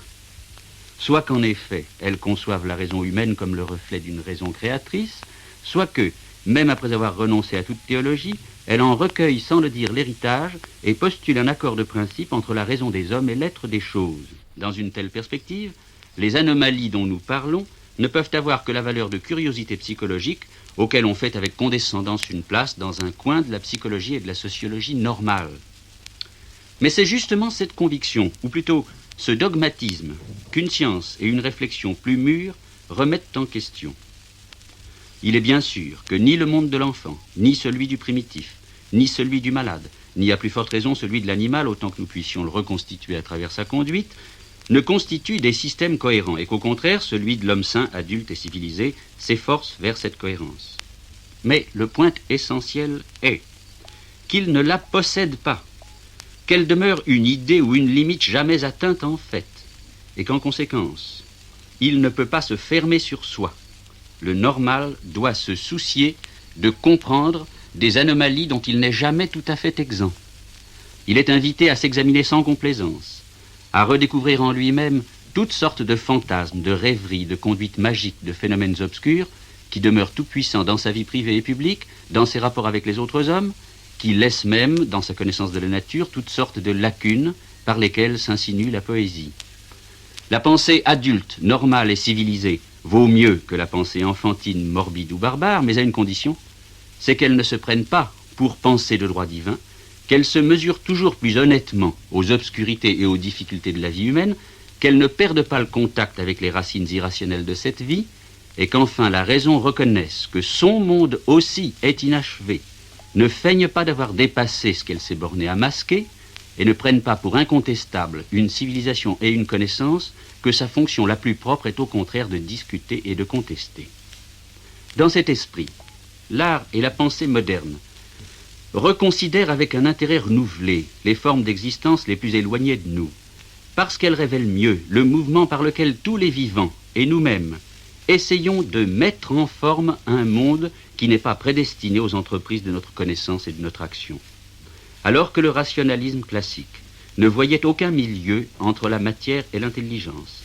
soit qu'en effet elles conçoivent la raison humaine comme le reflet d'une raison créatrice, soit que, même après avoir renoncé à toute théologie, elle en recueille sans le dire l'héritage et postule un accord de principe entre la raison des hommes et l'être des choses. Dans une telle perspective, les anomalies dont nous parlons ne peuvent avoir que la valeur de curiosité psychologique auquel on fait avec condescendance une place dans un coin de la psychologie et de la sociologie normale. Mais c'est justement cette conviction, ou plutôt ce dogmatisme, qu'une science et une réflexion plus mûres remettent en question. Il est bien sûr que ni le monde de l'enfant, ni celui du primitif, ni celui du malade, ni à plus forte raison celui de l'animal, autant que nous puissions le reconstituer à travers sa conduite, ne constituent des systèmes cohérents, et qu'au contraire, celui de l'homme sain, adulte et civilisé, s'efforce vers cette cohérence. Mais le point essentiel est qu'il ne la possède pas, qu'elle demeure une idée ou une limite jamais atteinte en fait, et qu'en conséquence, il ne peut pas se fermer sur soi. Le normal doit se soucier de comprendre des anomalies dont il n'est jamais tout à fait exempt. Il est invité à s'examiner sans complaisance, à redécouvrir en lui-même toutes sortes de fantasmes, de rêveries, de conduites magiques, de phénomènes obscurs qui demeurent tout-puissants dans sa vie privée et publique, dans ses rapports avec les autres hommes, qui laissent même, dans sa connaissance de la nature, toutes sortes de lacunes par lesquelles s'insinue la poésie. La pensée adulte, normale et civilisée vaut mieux que la pensée enfantine, morbide ou barbare, mais à une condition, c'est qu'elle ne se prenne pas pour pensée de droit divin, qu'elle se mesure toujours plus honnêtement aux obscurités et aux difficultés de la vie humaine, qu'elle ne perde pas le contact avec les racines irrationnelles de cette vie, et qu'enfin la raison reconnaisse que son monde aussi est inachevé, ne feigne pas d'avoir dépassé ce qu'elle s'est bornée à masquer, et ne prenne pas pour incontestable une civilisation et une connaissance que sa fonction la plus propre est au contraire de discuter et de contester. Dans cet esprit, l'art et la pensée moderne reconsidèrent avec un intérêt renouvelé les formes d'existence les plus éloignées de nous, parce qu'elles révèlent mieux le mouvement par lequel tous les vivants, et nous-mêmes, essayons de mettre en forme un monde qui n'est pas prédestiné aux entreprises de notre connaissance et de notre action. Alors que le rationalisme classique ne voyait aucun milieu entre la matière et l'intelligence,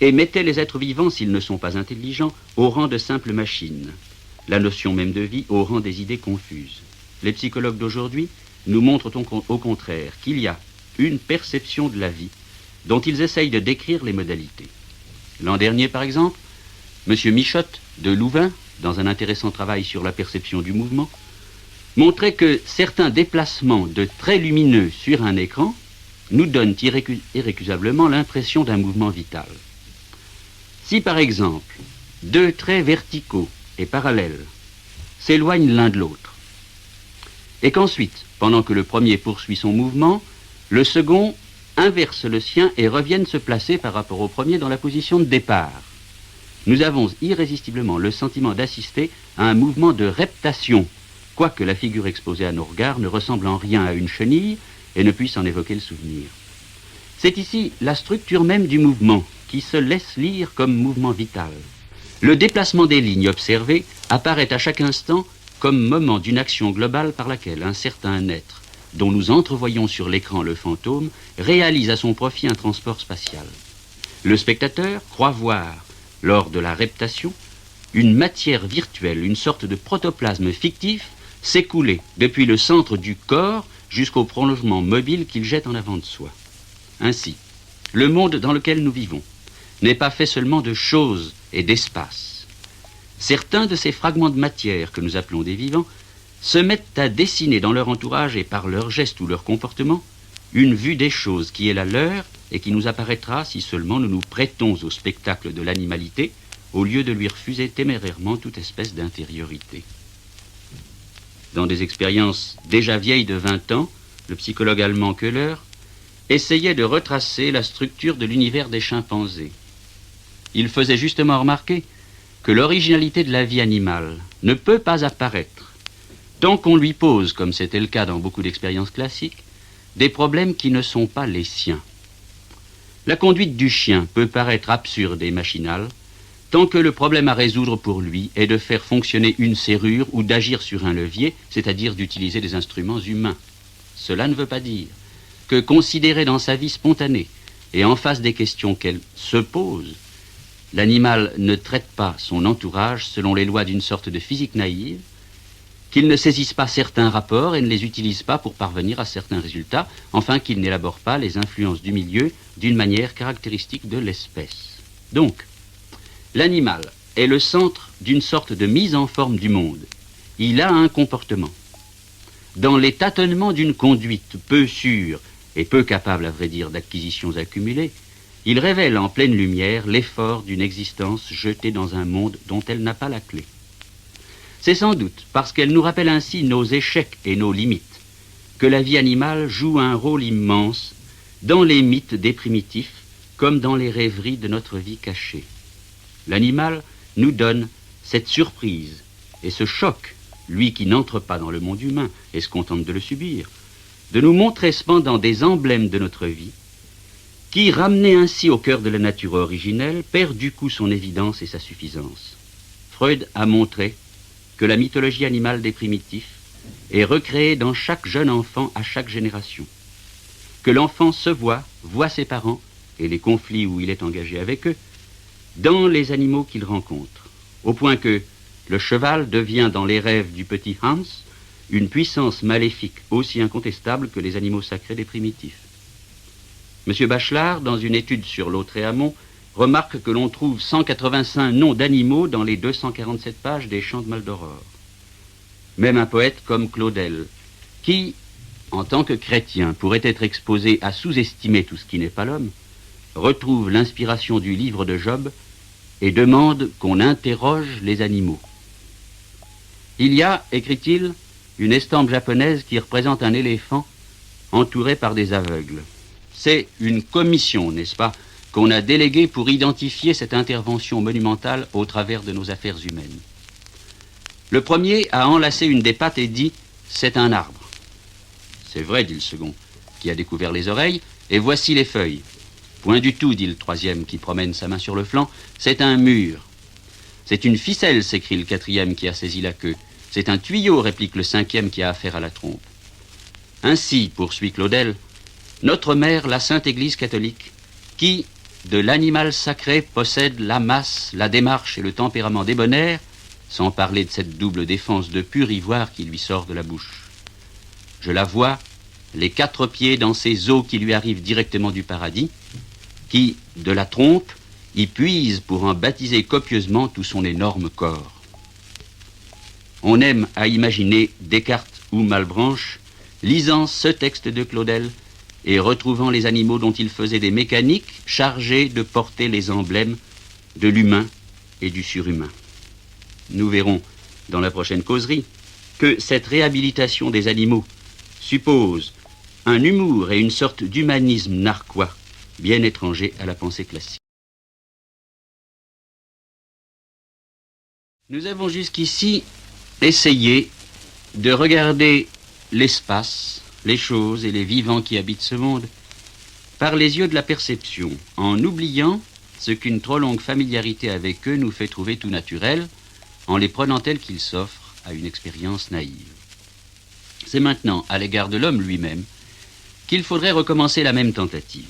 et mettait les êtres vivants, s'ils ne sont pas intelligents, au rang de simples machines, la notion même de vie au rang des idées confuses. Les psychologues d'aujourd'hui nous montrent au contraire qu'il y a une perception de la vie dont ils essayent de décrire les modalités. L'an dernier, par exemple, M. Michotte de Louvain, dans un intéressant travail sur la perception du mouvement, montrait que certains déplacements de traits lumineux sur un écran nous donnent irrécusablement l'impression d'un mouvement vital. Si par exemple, deux traits verticaux et parallèles s'éloignent l'un de l'autre, et qu'ensuite, pendant que le premier poursuit son mouvement, le second inverse le sien et revienne se placer par rapport au premier dans la position de départ, nous avons irrésistiblement le sentiment d'assister à un mouvement de reptation, quoique la figure exposée à nos regards ne ressemble en rien à une chenille et ne puisse en évoquer le souvenir. C'est ici la structure même du mouvement qui se laisse lire comme mouvement vital. Le déplacement des lignes observées apparaît à chaque instant comme moment d'une action globale par laquelle un certain être, dont nous entrevoyons sur l'écran le fantôme, réalise à son profit un transport spatial. Le spectateur croit voir, lors de la reptation, une matière virtuelle, une sorte de protoplasme fictif, s'écouler depuis le centre du corps jusqu'au prolongement mobile qu'il jette en avant de soi. Ainsi, le monde dans lequel nous vivons n'est pas fait seulement de choses et d'espace. Certains de ces fragments de matière que nous appelons des vivants se mettent à dessiner dans leur entourage et par leurs gestes ou leur comportement une vue des choses qui est la leur et qui nous apparaîtra si seulement nous nous prêtons au spectacle de l'animalité au lieu de lui refuser témérairement toute espèce d'intériorité. Dans des expériences déjà vieilles de 20 ans, le psychologue allemand Köhler essayait de retracer la structure de l'univers des chimpanzés. Il faisait justement remarquer que l'originalité de la vie animale ne peut pas apparaître tant qu'on lui pose, comme c'était le cas dans beaucoup d'expériences classiques, des problèmes qui ne sont pas les siens. La conduite du chien peut paraître absurde et machinale tant que le problème à résoudre pour lui est de faire fonctionner une serrure ou d'agir sur un levier, c'est-à-dire d'utiliser des instruments humains. Cela ne veut pas dire que, considéré dans sa vie spontanée et en face des questions qu'elle se pose, l'animal ne traite pas son entourage selon les lois d'une sorte de physique naïve, qu'il ne saisisse pas certains rapports et ne les utilise pas pour parvenir à certains résultats, enfin qu'il n'élabore pas les influences du milieu d'une manière caractéristique de l'espèce. Donc, l'animal est le centre d'une sorte de mise en forme du monde. Il a un comportement. Dans les tâtonnements d'une conduite peu sûre et peu capable, à vrai dire, d'acquisitions accumulées, il révèle en pleine lumière l'effort d'une existence jetée dans un monde dont elle n'a pas la clé. C'est sans doute parce qu'elle nous rappelle ainsi nos échecs et nos limites que la vie animale joue un rôle immense dans les mythes des primitifs comme dans les rêveries de notre vie cachée. L'animal nous donne cette surprise et ce choc, lui qui n'entre pas dans le monde humain et se contente de le subir, de nous montrer cependant des emblèmes de notre vie qui, ramenés ainsi au cœur de la nature originelle, perd du coup son évidence et sa suffisance. Freud a montré que la mythologie animale des primitifs est recréée dans chaque jeune enfant à chaque génération, que l'enfant se voit ses parents et les conflits où il est engagé avec eux, dans les animaux qu'il rencontre, au point que le cheval devient dans les rêves du petit Hans une puissance maléfique aussi incontestable que les animaux sacrés des primitifs. M. Bachelard, dans une étude sur Lautréamont, remarque que l'on trouve 185 noms d'animaux dans les 247 pages des Chants de Maldoror. Même un poète comme Claudel, qui, en tant que chrétien, pourrait être exposé à sous-estimer tout ce qui n'est pas l'homme, retrouve l'inspiration du livre de Job et demande qu'on interroge les animaux. Il y a, écrit-il, une estampe japonaise qui représente un éléphant entouré par des aveugles. C'est une commission, n'est-ce pas, qu'on a déléguée pour identifier cette intervention monumentale au travers de nos affaires humaines. Le premier a enlacé une des pattes et dit « c'est un arbre ». C'est vrai, dit le second, qui a découvert les oreilles, et voici les feuilles. Point du tout, dit le troisième qui promène sa main sur le flanc, c'est un mur. C'est une ficelle, s'écrie le quatrième qui a saisi la queue. C'est un tuyau, réplique le cinquième qui a affaire à la trompe. Ainsi, poursuit Claudel, notre mère, la Sainte Église catholique, qui, de l'animal sacré, possède la masse, la démarche et le tempérament débonnaire, sans parler de cette double défense de pur ivoire qui lui sort de la bouche. Je la vois, les 4 pieds dans ces eaux qui lui arrivent directement du paradis, qui, de la trompe, y puise pour en baptiser copieusement tout son énorme corps. On aime à imaginer Descartes ou Malebranche lisant ce texte de Claudel et retrouvant les animaux dont il faisait des mécaniques chargés de porter les emblèmes de l'humain et du surhumain. Nous verrons dans la prochaine causerie que cette réhabilitation des animaux suppose un humour et une sorte d'humanisme narquois bien étranger à la pensée classique. Nous avons jusqu'ici essayé de regarder l'espace, les choses et les vivants qui habitent ce monde par les yeux de la perception, en oubliant ce qu'une trop longue familiarité avec eux nous fait trouver tout naturel, en les prenant tels qu'ils s'offrent à une expérience naïve. C'est maintenant, à l'égard de l'homme lui-même, qu'il faudrait recommencer la même tentative.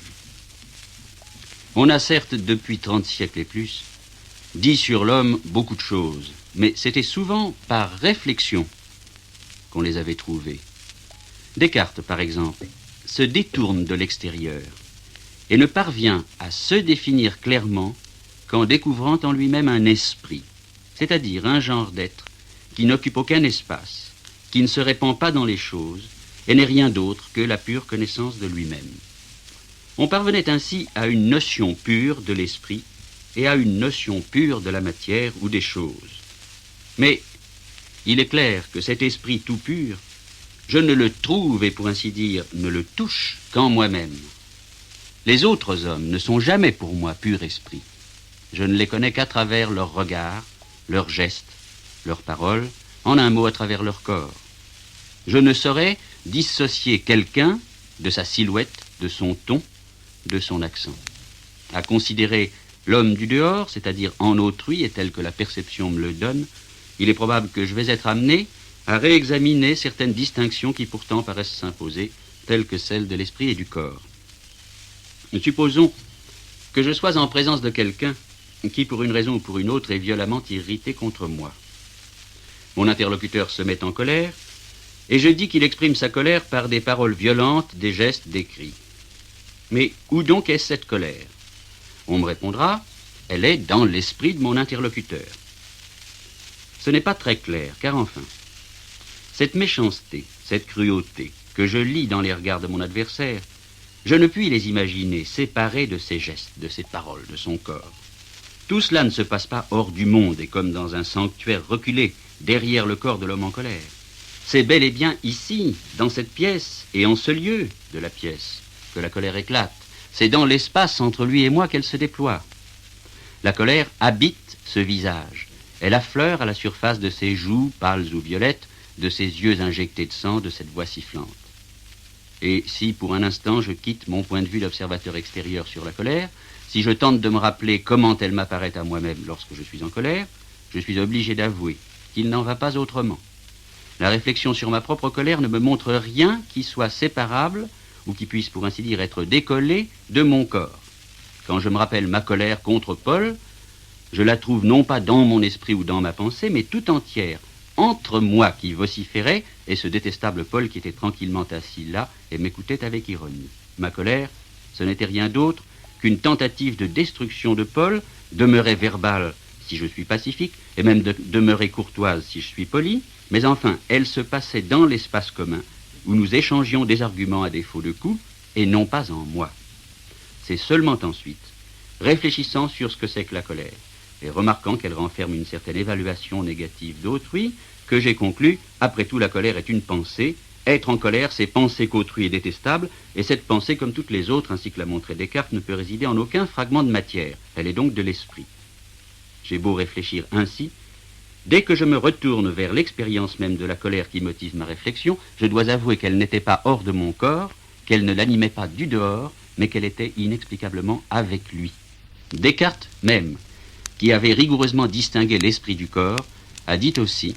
On a certes, depuis 30 siècles et plus, dit sur l'homme beaucoup de choses, mais c'était souvent par réflexion qu'on les avait trouvées. Descartes, par exemple, se détourne de l'extérieur et ne parvient à se définir clairement qu'en découvrant en lui-même un esprit, c'est-à-dire un genre d'être qui n'occupe aucun espace, qui ne se répand pas dans les choses et n'est rien d'autre que la pure connaissance de lui-même. On parvenait ainsi à une notion pure de l'esprit et à une notion pure de la matière ou des choses. Mais il est clair que cet esprit tout pur, je ne le trouve et pour ainsi dire ne le touche qu'en moi-même. Les autres hommes ne sont jamais pour moi pur esprit. Je ne les connais qu'à travers leurs regards, leurs gestes, leurs paroles, en un mot à travers leur corps. Je ne saurais dissocier quelqu'un de sa silhouette, de son ton, de son accent. À considérer l'homme du dehors, c'est-à-dire en autrui et tel que la perception me le donne, il est probable que je vais être amené à réexaminer certaines distinctions qui pourtant paraissent s'imposer, telles que celles de l'esprit et du corps. Supposons que je sois en présence de quelqu'un qui, pour une raison ou pour une autre, est violemment irrité contre moi. Mon interlocuteur se met en colère, et je dis qu'il exprime sa colère par des paroles violentes, des gestes, des cris. Mais où donc est cette colère? On me répondra, elle est dans l'esprit de mon interlocuteur. Ce n'est pas très clair, car enfin, cette méchanceté, cette cruauté que je lis dans les regards de mon adversaire, je ne puis les imaginer séparés de ses gestes, de ses paroles, de son corps. Tout cela ne se passe pas hors du monde et comme dans un sanctuaire reculé, derrière le corps de l'homme en colère. C'est bel et bien ici, dans cette pièce et en ce lieu de la pièce, que la colère éclate. C'est dans l'espace entre lui et moi qu'elle se déploie. La colère habite ce visage. Elle affleure à la surface de ses joues pâles ou violettes, de ses yeux injectés de sang, de cette voix sifflante. Et si, pour un instant, je quitte mon point de vue d'observateur extérieur sur la colère, si je tente de me rappeler comment elle m'apparaît à moi-même lorsque je suis en colère, je suis obligé d'avouer qu'il n'en va pas autrement. La réflexion sur ma propre colère ne me montre rien qui soit séparable ou qui puisse, pour ainsi dire, être décollé de mon corps. Quand je me rappelle ma colère contre Paul, je la trouve non pas dans mon esprit ou dans ma pensée, mais tout entière, entre moi qui vociférais et ce détestable Paul qui était tranquillement assis là et m'écoutait avec ironie. Ma colère, ce n'était rien d'autre qu'une tentative de destruction de Paul, demeurée verbale si je suis pacifique, et même demeurée courtoise si je suis poli, mais enfin, elle se passait dans l'espace commun, où nous échangions des arguments à défaut de coups, et non pas en moi. C'est seulement ensuite, réfléchissant sur ce que c'est que la colère, et remarquant qu'elle renferme une certaine évaluation négative d'autrui, que j'ai conclu, après tout, la colère est une pensée. Être en colère, c'est penser qu'autrui est détestable, et cette pensée, comme toutes les autres, ainsi que l'a montré Descartes, ne peut résider en aucun fragment de matière. Elle est donc de l'esprit. J'ai beau réfléchir ainsi, dès que je me retourne vers l'expérience même de la colère qui motive ma réflexion, je dois avouer qu'elle n'était pas hors de mon corps, qu'elle ne l'animait pas du dehors, mais qu'elle était inexplicablement avec lui. Descartes même qui avait rigoureusement distingué l'esprit du corps, a dit aussi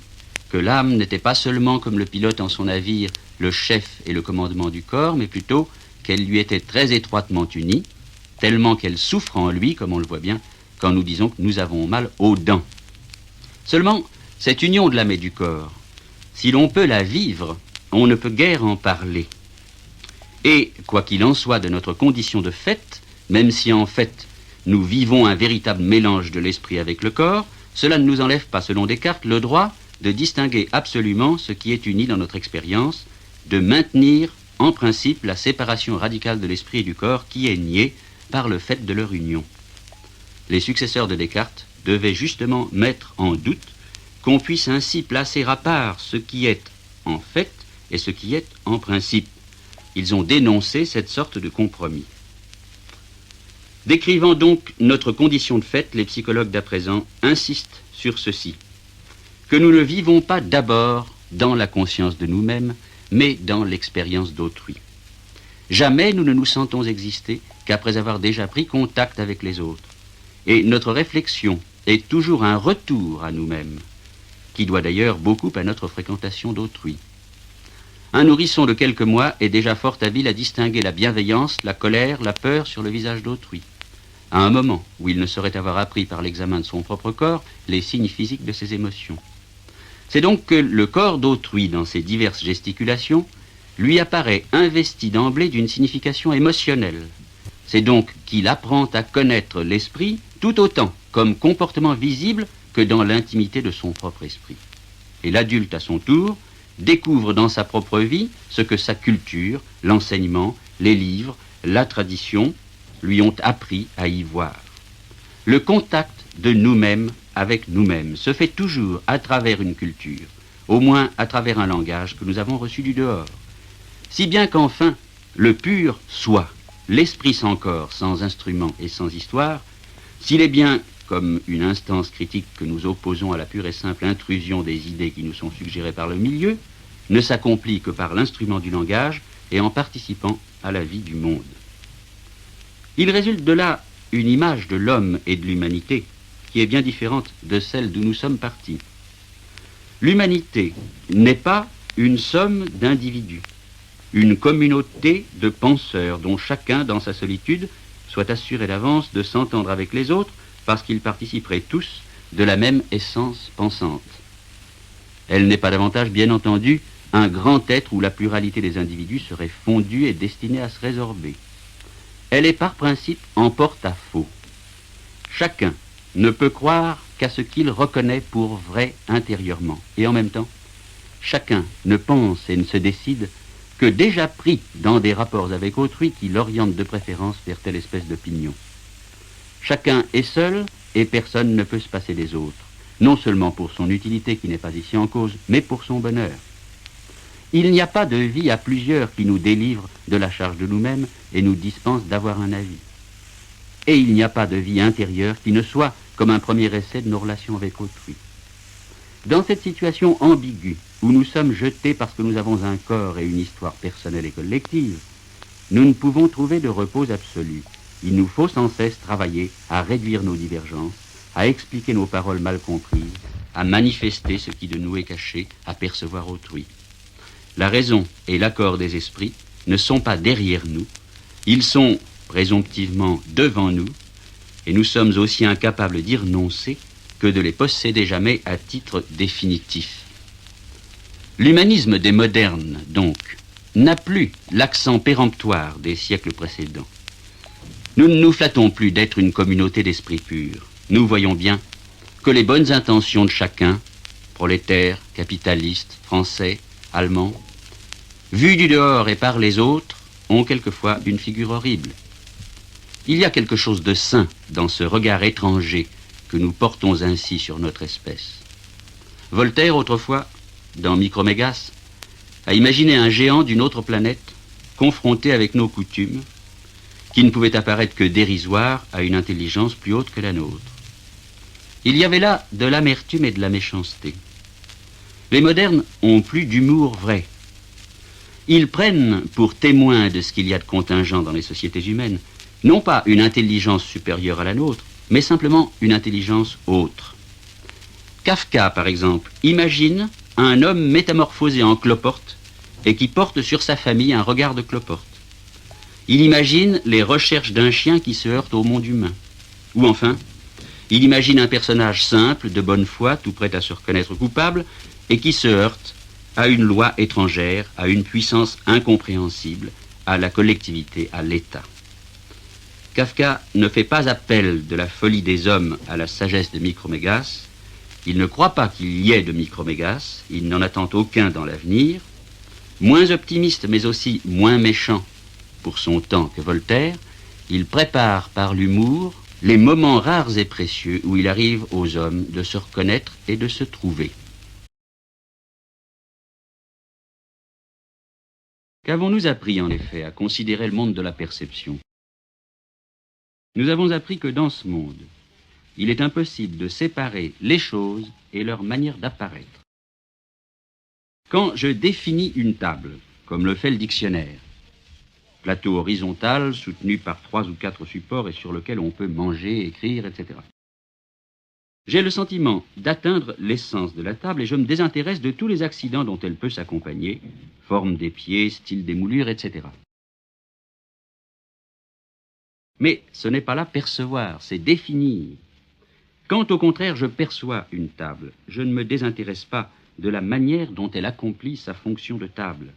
que l'âme n'était pas seulement comme le pilote en son navire, le chef et le commandement du corps, mais plutôt qu'elle lui était très étroitement unie, tellement qu'elle souffre en lui, comme on le voit bien, quand nous disons que nous avons mal aux dents. Seulement, cette union de l'âme et du corps, si l'on peut la vivre, on ne peut guère en parler. Et, quoi qu'il en soit de notre condition de fait, même si en fait nous vivons un véritable mélange de l'esprit avec le corps, cela ne nous enlève pas, selon Descartes, le droit de distinguer absolument ce qui est uni dans notre expérience, de maintenir en principe la séparation radicale de l'esprit et du corps qui est niée par le fait de leur union. Les successeurs de Descartes devaient justement mettre en doute qu'on puisse ainsi placer à part ce qui est en fait et ce qui est en principe. Ils ont dénoncé cette sorte de compromis. Décrivant donc notre condition de fait, les psychologues d'à présent insistent sur ceci, que nous ne vivons pas d'abord dans la conscience de nous-mêmes, mais dans l'expérience d'autrui. Jamais nous ne nous sentons exister qu'après avoir déjà pris contact avec les autres. Et notre réflexion est toujours un retour à nous-mêmes, qui doit d'ailleurs beaucoup à notre fréquentation d'autrui. Un nourrisson de quelques mois est déjà fort habile à distinguer la bienveillance, la colère, la peur sur le visage d'autrui, à un moment où il ne saurait avoir appris par l'examen de son propre corps les signes physiques de ses émotions. C'est donc que le corps d'autrui, dans ses diverses gesticulations, lui apparaît investi d'emblée d'une signification émotionnelle. C'est donc qu'il apprend à connaître l'esprit tout autant comme comportement visible que dans l'intimité de son propre esprit. Et l'adulte, à son tour, découvre dans sa propre vie ce que sa culture, l'enseignement, les livres, la tradition lui ont appris à y voir. Le contact de nous-mêmes avec nous-mêmes se fait toujours à travers une culture, au moins à travers un langage que nous avons reçu du dehors. Si bien qu'enfin, le pur soi, l'esprit sans corps, sans instrument et sans histoire, s'il est bien comme une instance critique que nous opposons à la pure et simple intrusion des idées qui nous sont suggérées par le milieu, ne s'accomplit que par l'instrument du langage et en participant à la vie du monde. Il résulte de là une image de l'homme et de l'humanité qui est bien différente de celle d'où nous sommes partis. L'humanité n'est pas une somme d'individus, une communauté de penseurs dont chacun, dans sa solitude, soit assuré d'avance de s'entendre avec les autres parce qu'ils participeraient tous de la même essence pensante. Elle n'est pas davantage, bien entendu, un grand être où la pluralité des individus serait fondue et destinée à se résorber. Elle est par principe en porte-à-faux. Chacun ne peut croire qu'à ce qu'il reconnaît pour vrai intérieurement. Et en même temps, chacun ne pense et ne se décide que déjà pris dans des rapports avec autrui qui l'orientent de préférence vers telle espèce d'opinion. Chacun est seul et personne ne peut se passer des autres, non seulement pour son utilité qui n'est pas ici en cause, mais pour son bonheur. Il n'y a pas de vie à plusieurs qui nous délivre de la charge de nous-mêmes et nous dispense d'avoir un avis. Et il n'y a pas de vie intérieure qui ne soit comme un premier essai de nos relations avec autrui. Dans cette situation ambiguë, où nous sommes jetés parce que nous avons un corps et une histoire personnelle et collective, nous ne pouvons trouver de repos absolu. Il nous faut sans cesse travailler à réduire nos divergences, à expliquer nos paroles mal comprises, à manifester ce qui de nous est caché, à percevoir autrui. La raison et l'accord des esprits ne sont pas derrière nous, ils sont présomptivement devant nous, et nous sommes aussi incapables d'y renoncer que de les posséder jamais à titre définitif. L'humanisme des modernes, donc, n'a plus l'accent péremptoire des siècles précédents. Nous ne nous flattons plus d'être une communauté d'esprits purs. Nous voyons bien que les bonnes intentions de chacun, prolétaires, capitalistes, français, allemands, vues du dehors et par les autres, ont quelquefois une figure horrible. Il y a quelque chose de sain dans ce regard étranger que nous portons ainsi sur notre espèce. Voltaire, autrefois, dans Micromégas, a imaginé un géant d'une autre planète confronté avec nos coutumes, qui ne pouvait apparaître que dérisoire à une intelligence plus haute que la nôtre. Il y avait là de l'amertume et de la méchanceté. Les modernes ont plus d'humour vrai. Ils prennent pour témoin de ce qu'il y a de contingent dans les sociétés humaines, non pas une intelligence supérieure à la nôtre, mais simplement une intelligence autre. Kafka, par exemple, imagine un homme métamorphosé en cloporte et qui porte sur sa famille un regard de cloporte. Il imagine les recherches d'un chien qui se heurte au monde humain. Ou enfin, il imagine un personnage simple, de bonne foi, tout prêt à se reconnaître coupable, et qui se heurte à une loi étrangère, à une puissance incompréhensible, à la collectivité, à l'État. Kafka ne fait pas appel de la folie des hommes à la sagesse de Micromégas. Il ne croit pas qu'il y ait de Micromégas, il n'en attend aucun dans l'avenir. Moins optimiste, mais aussi moins méchant pour son temps que Voltaire, il prépare par l'humour les moments rares et précieux où il arrive aux hommes de se reconnaître et de se trouver. Qu'avons-nous appris en effet à considérer le monde de la perception? Nous avons appris que dans ce monde, il est impossible de séparer les choses et leur manière d'apparaître. Quand je définis une table, comme le fait le dictionnaire, plateau horizontal soutenu par 3 ou 4 supports et sur lequel on peut manger, écrire, etc. J'ai le sentiment d'atteindre l'essence de la table et je me désintéresse de tous les accidents dont elle peut s'accompagner, forme des pieds, style des moulures, etc. Mais ce n'est pas là percevoir, c'est définir. Quand au contraire je perçois une table, je ne me désintéresse pas de la manière dont elle accomplit sa fonction de table.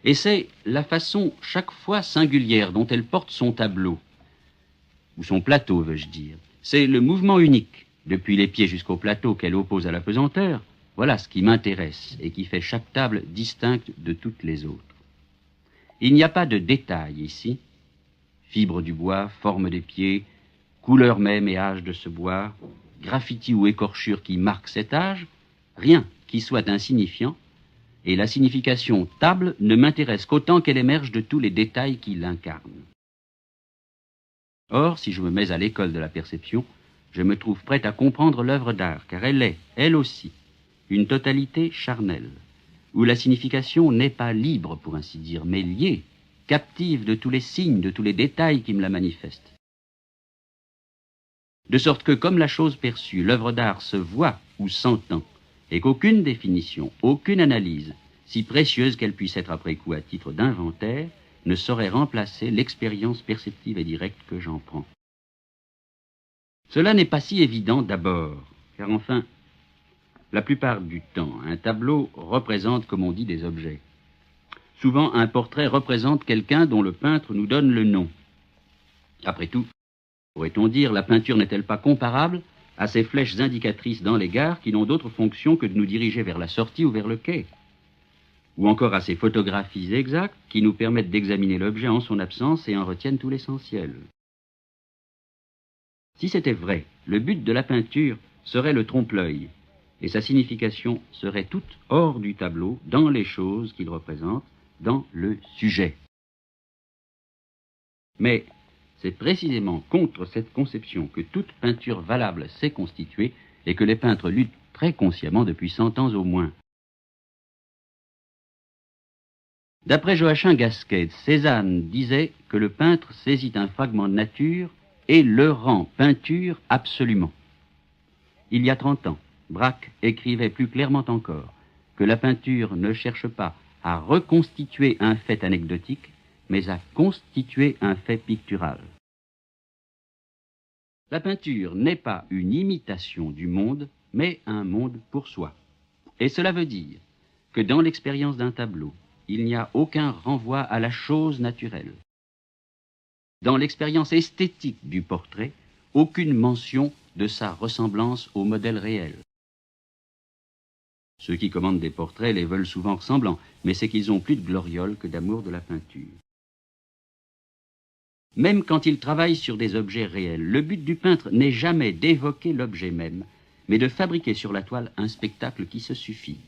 Et c'est la façon chaque fois singulière dont elle porte son tableau, ou son plateau, veux-je dire. C'est le mouvement unique, depuis les pieds jusqu'au plateau qu'elle oppose à la pesanteur. Voilà ce qui m'intéresse et qui fait chaque table distincte de toutes les autres. Il n'y a pas de détail ici. Fibre du bois, forme des pieds, couleur même et âge de ce bois, graffiti ou écorchure qui marque cet âge, rien qui soit insignifiant, et la signification table ne m'intéresse qu'autant qu'elle émerge de tous les détails qui l'incarnent. Or, si je me mets à l'école de la perception, je me trouve prêt à comprendre l'œuvre d'art, car elle est, elle aussi, une totalité charnelle, où la signification n'est pas libre, pour ainsi dire, mais liée, captive de tous les signes, de tous les détails qui me la manifestent. De sorte que, comme la chose perçue, l'œuvre d'art se voit ou s'entend, et qu'aucune définition, aucune analyse, si précieuse qu'elle puisse être après coup à titre d'inventaire, ne saurait remplacer l'expérience perceptive et directe que j'en prends. Cela n'est pas si évident d'abord, car enfin, la plupart du temps, un tableau représente, comme on dit, des objets. Souvent, un portrait représente quelqu'un dont le peintre nous donne le nom. Après tout, pourrait-on dire, la peinture n'est-elle pas comparable à ces flèches indicatrices dans les gares qui n'ont d'autre fonction que de nous diriger vers la sortie ou vers le quai? Ou encore à ces photographies exactes qui nous permettent d'examiner l'objet en son absence et en retiennent tout l'essentiel. Si c'était vrai, le but de la peinture serait le trompe-l'œil, et sa signification serait toute hors du tableau, dans les choses qu'il représente, dans le sujet. Mais c'est précisément contre cette conception que toute peinture valable s'est constituée et que les peintres luttent très consciemment depuis 100 ans au moins. D'après Joachim Gasquet, Cézanne disait que le peintre saisit un fragment de nature et le rend peinture absolument. Il y a 30 ans, Braque écrivait plus clairement encore que la peinture ne cherche pas à reconstituer un fait anecdotique, mais à constituer un fait pictural. La peinture n'est pas une imitation du monde, mais un monde pour soi. Et cela veut dire que dans l'expérience d'un tableau, il n'y a aucun renvoi à la chose naturelle. Dans l'expérience esthétique du portrait, aucune mention de sa ressemblance au modèle réel. Ceux qui commandent des portraits les veulent souvent ressemblants, mais c'est qu'ils ont plus de gloriole que d'amour de la peinture. Même quand ils travaillent sur des objets réels, le but du peintre n'est jamais d'évoquer l'objet même, mais de fabriquer sur la toile un spectacle qui se suffit.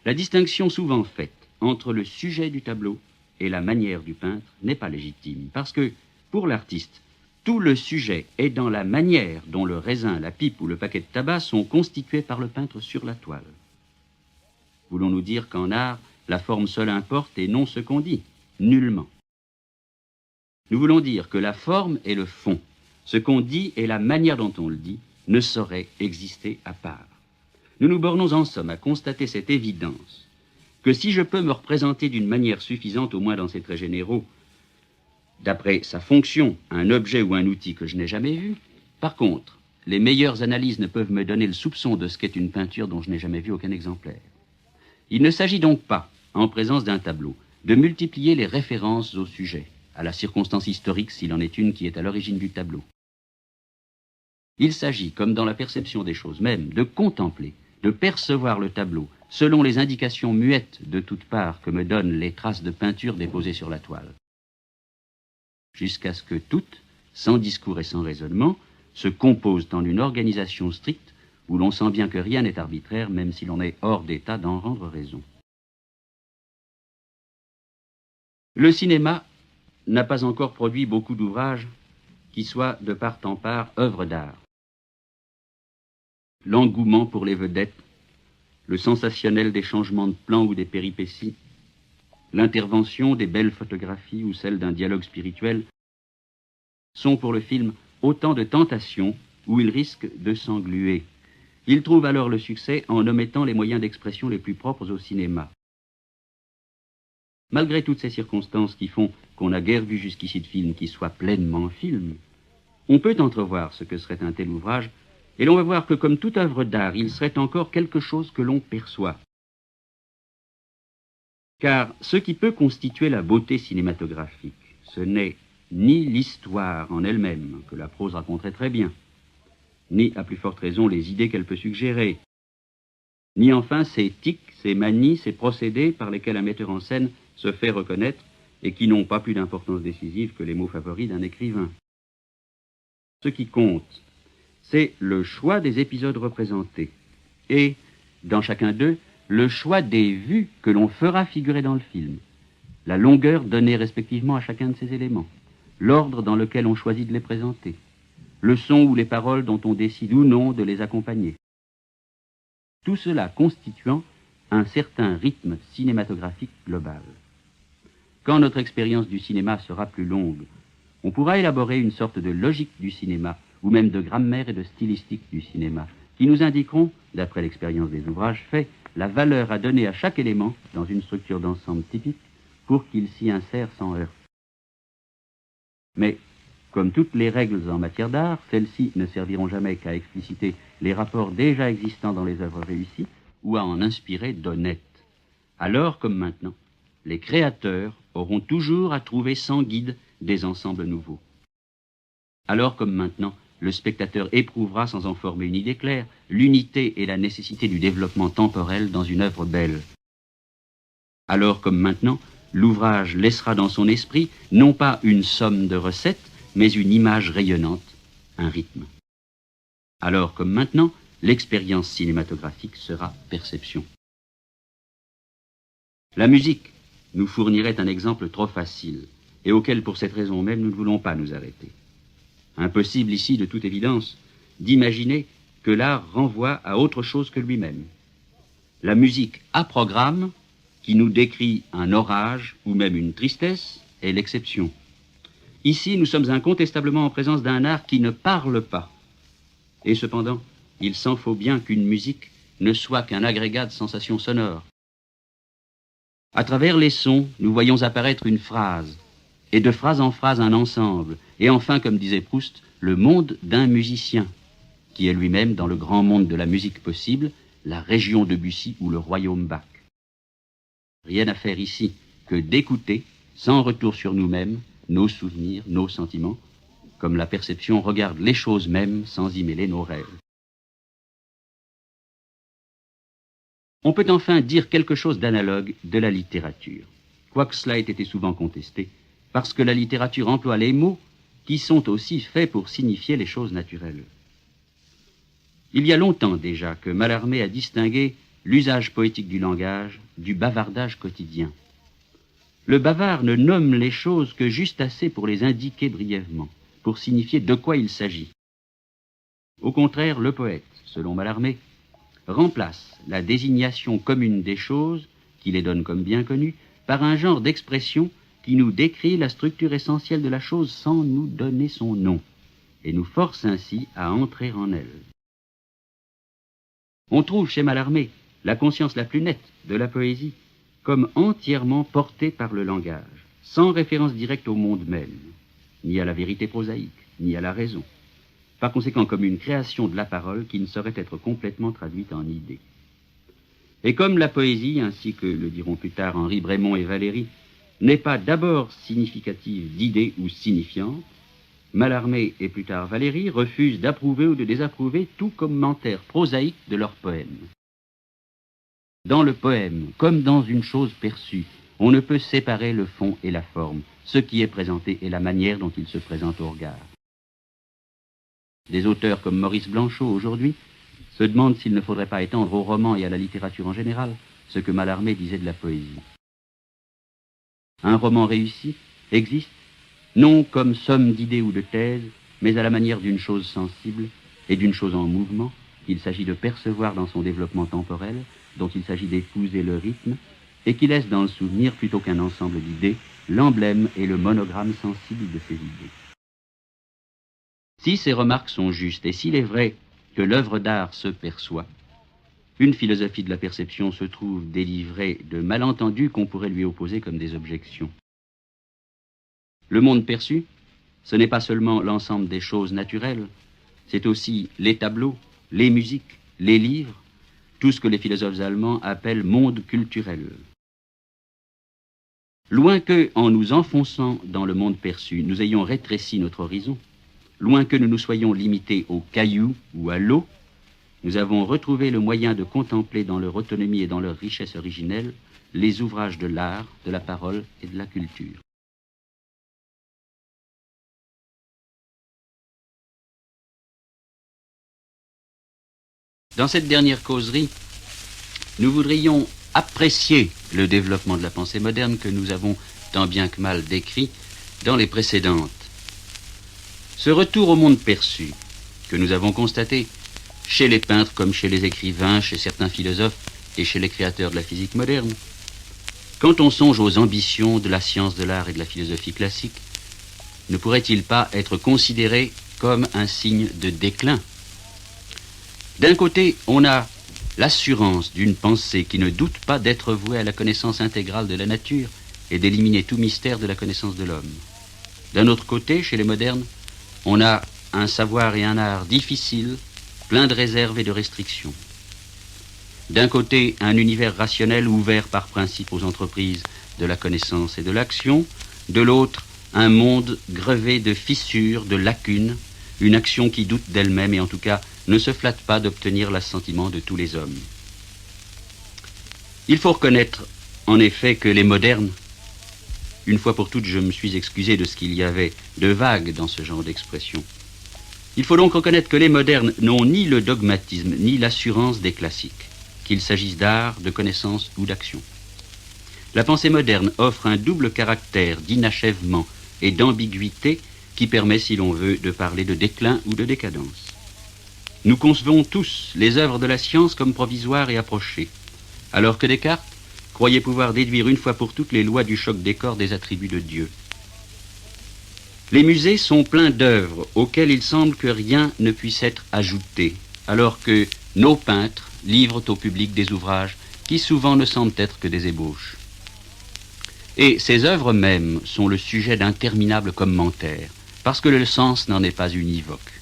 La distinction souvent faite entre le sujet du tableau et la manière du peintre n'est pas légitime, parce que, pour l'artiste, tout le sujet est dans la manière dont le raisin, la pipe ou le paquet de tabac sont constitués par le peintre sur la toile. Voulons-nous dire qu'en art, la forme seule importe et non ce qu'on dit? Nullement. Nous voulons dire que la forme est le fond, Ce qu'on dit et la manière dont on le dit ne sauraient exister à part. Nous nous bornons en somme à constater cette évidence, que si je peux me représenter d'une manière suffisante, au moins dans ses traits généraux, d'après sa fonction, un objet ou un outil que je n'ai jamais vu, par contre, les meilleures analyses ne peuvent me donner le soupçon de ce qu'est une peinture dont je n'ai jamais vu aucun exemplaire. Il ne s'agit donc pas, en présence d'un tableau, de multiplier les références au sujet, à la circonstance historique s'il en est une qui est à l'origine du tableau. Il s'agit, comme dans la perception des choses mêmes, de contempler, de percevoir le tableau selon les indications muettes de toutes parts que me donnent les traces de peinture déposées sur la toile, jusqu'à ce que toutes, sans discours et sans raisonnement, se composent en une organisation stricte où l'on sent bien que rien n'est arbitraire, même si l'on est hors d'état d'en rendre raison. Le cinéma n'a pas encore produit beaucoup d'ouvrages qui soient de part en part œuvres d'art. L'engouement pour les vedettes, le sensationnel des changements de plan ou des péripéties, l'intervention des belles photographies ou celle d'un dialogue spirituel sont pour le film autant de tentations où il risque de s'engluer. Il trouve alors le succès en omettant les moyens d'expression les plus propres au cinéma. Malgré toutes ces circonstances qui font qu'on n'a guère vu jusqu'ici de film qui soit pleinement film, on peut entrevoir ce que serait un tel ouvrage, et l'on va voir que comme toute œuvre d'art, il serait encore quelque chose que l'on perçoit. Car ce qui peut constituer la beauté cinématographique, ce n'est ni l'histoire en elle-même, que la prose raconterait très bien, ni, à plus forte raison, les idées qu'elle peut suggérer, ni enfin ses tics, ses manies, ses procédés par lesquels un metteur en scène se fait reconnaître et qui n'ont pas plus d'importance décisive que les mots favoris d'un écrivain. Ce qui compte, c'est le choix des épisodes représentés et, dans chacun d'eux, le choix des vues que l'on fera figurer dans le film, la longueur donnée respectivement à chacun de ces éléments, l'ordre dans lequel on choisit de les présenter, le son ou les paroles dont on décide ou non de les accompagner. Tout cela constituant un certain rythme cinématographique global. Quand notre expérience du cinéma sera plus longue, on pourra élaborer une sorte de logique du cinéma, ou même de grammaire et de stylistique du cinéma, qui nous indiqueront, d'après l'expérience des ouvrages faits, la valeur à donner à chaque élément dans une structure d'ensemble typique pour qu'il s'y insère sans heurts. Mais, comme toutes les règles en matière d'art, celles-ci ne serviront jamais qu'à expliciter les rapports déjà existants dans les œuvres réussies ou à en inspirer d'honnêtes. Alors, comme maintenant, les créateurs auront toujours à trouver sans guide des ensembles nouveaux. Alors, comme maintenant, le spectateur éprouvera, sans en former une idée claire, l'unité et la nécessité du développement temporel dans une œuvre belle. Alors, comme maintenant, l'ouvrage laissera dans son esprit non pas une somme de recettes, mais une image rayonnante, un rythme. Alors, comme maintenant, l'expérience cinématographique sera perception. La musique nous fournirait un exemple trop facile, et auquel, pour cette raison même, nous ne voulons pas nous arrêter. Impossible ici, de toute évidence, d'imaginer que l'art renvoie à autre chose que lui-même. La musique à programme, qui nous décrit un orage ou même une tristesse, est l'exception. Ici, nous sommes incontestablement en présence d'un art qui ne parle pas. Et cependant, il s'en faut bien qu'une musique ne soit qu'un agrégat de sensations sonores. À travers les sons, nous voyons apparaître une phrase, et de phrase en phrase un ensemble, et enfin, comme disait Proust, le monde d'un musicien, qui est lui-même, dans le grand monde de la musique possible, la région Debussy ou le royaume Bach. Rien à faire ici que d'écouter, sans retour sur nous-mêmes, nos souvenirs, nos sentiments, comme la perception regarde les choses mêmes sans y mêler nos rêves. On peut enfin dire quelque chose d'analogue de la littérature, quoique cela ait été souvent contesté, parce que la littérature emploie les mots qui sont aussi faits pour signifier les choses naturelles. Il y a longtemps déjà que Mallarmé a distingué l'usage poétique du langage du bavardage quotidien. Le bavard ne nomme les choses que juste assez pour les indiquer brièvement, pour signifier de quoi il s'agit. Au contraire, le poète, selon Mallarmé, remplace la désignation commune des choses, qui les donne comme bien connues, par un genre d'expression qui nous décrit la structure essentielle de la chose sans nous donner son nom. et nous force ainsi à entrer en elle. On trouve chez Mallarmé la conscience la plus nette de la poésie comme entièrement portée par le langage, sans référence directe au monde même, ni à la vérité prosaïque, ni à la raison, par conséquent comme une création de la parole qui ne saurait être complètement traduite en idée. Et comme la poésie, ainsi que le diront plus tard Henri Brémond et Valéry, n'est pas d'abord significative d'idées ou signifiante, Mallarmé et plus tard Valéry refusent d'approuver ou de désapprouver tout commentaire prosaïque de leur poème. Dans le poème, comme dans une chose perçue, on ne peut séparer le fond et la forme, ce qui est présenté et la manière dont il se présente au regard. Des auteurs comme Maurice Blanchot aujourd'hui se demandent s'il ne faudrait pas étendre au roman et à la littérature en général ce que Mallarmé disait de la poésie. Un roman réussi existe non comme somme d'idées ou de thèses, mais à la manière d'une chose sensible et d'une chose en mouvement qu'il s'agit de percevoir dans son développement temporel, dont il s'agit d'épouser le rythme, et qui laisse dans le souvenir, plutôt qu'un ensemble d'idées, l'emblème et le monogramme sensible de ces idées. Si ces remarques sont justes, et s'il est vrai que l'œuvre d'art se perçoit, une philosophie de la perception se trouve délivrée de malentendus qu'on pourrait lui opposer comme des objections. Le monde perçu, ce n'est pas seulement l'ensemble des choses naturelles, c'est aussi les tableaux, les musiques, les livres, tout ce que les philosophes allemands appellent monde culturel. Loin que, en nous enfonçant dans le monde perçu, nous ayons rétréci notre horizon, loin que nous nous soyons limités aux cailloux ou à l'eau, nous avons retrouvé le moyen de contempler dans leur autonomie et dans leur richesse originelle les ouvrages de l'art, de la parole et de la culture. Dans cette dernière causerie, nous voudrions apprécier le développement de la pensée moderne que nous avons tant bien que mal décrit dans les précédentes. Ce retour au monde perçu, que nous avons constaté chez les peintres comme chez les écrivains, chez certains philosophes et chez les créateurs de la physique moderne, quand on songe aux ambitions de la science de l'art et de la philosophie classique, ne pourrait-il pas être considéré comme un signe de déclin ? D'un côté, on a l'assurance d'une pensée qui ne doute pas d'être vouée à la connaissance intégrale de la nature et d'éliminer tout mystère de la connaissance de l'homme. D'un autre côté, chez les modernes, on a un savoir et un art difficiles, plein de réserves et de restrictions. D'un côté, un univers rationnel ouvert par principe aux entreprises de la connaissance et de l'action. De l'autre, un monde grevé de fissures, de lacunes, une action qui doute d'elle-même et en tout cas ne se flatte pas d'obtenir l'assentiment de tous les hommes. Il faut reconnaître, en effet, que les modernes, une fois pour toutes, je me suis excusé de ce qu'il y avait de vague dans ce genre d'expression. Il faut donc reconnaître que les modernes n'ont ni le dogmatisme, ni l'assurance des classiques, qu'il s'agisse d'art, de connaissance ou d'action. La pensée moderne offre un double caractère d'inachèvement et d'ambiguïté qui permet, si l'on veut, de parler de déclin ou de décadence. Nous concevons tous les œuvres de la science comme provisoires et approchées, alors que Descartes croyait pouvoir déduire une fois pour toutes les lois du choc des corps des attributs de Dieu. Les musées sont pleins d'œuvres auxquelles il semble que rien ne puisse être ajouté, alors que nos peintres livrent au public des ouvrages qui souvent ne semblent être que des ébauches. Et ces œuvres mêmes sont le sujet d'interminables commentaires, parce que le sens n'en est pas univoque.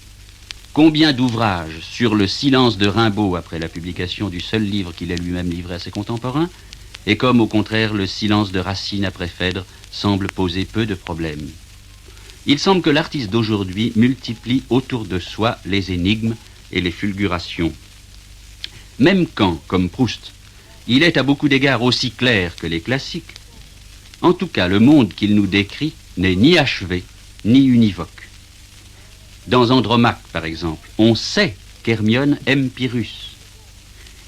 Combien d'ouvrages sur le silence de Rimbaud après la publication du seul livre qu'il ait lui-même livré à ses contemporains, et comme au contraire le silence de Racine après Phèdre semble poser peu de problèmes. Il semble que l'artiste d'aujourd'hui multiplie autour de soi les énigmes et les fulgurations. Même quand, comme Proust, il est à beaucoup d'égards aussi clair que les classiques, en tout cas le monde qu'il nous décrit n'est ni achevé, ni univoque. Dans Andromaque, par exemple, on sait qu'Hermione aime Pyrrhus.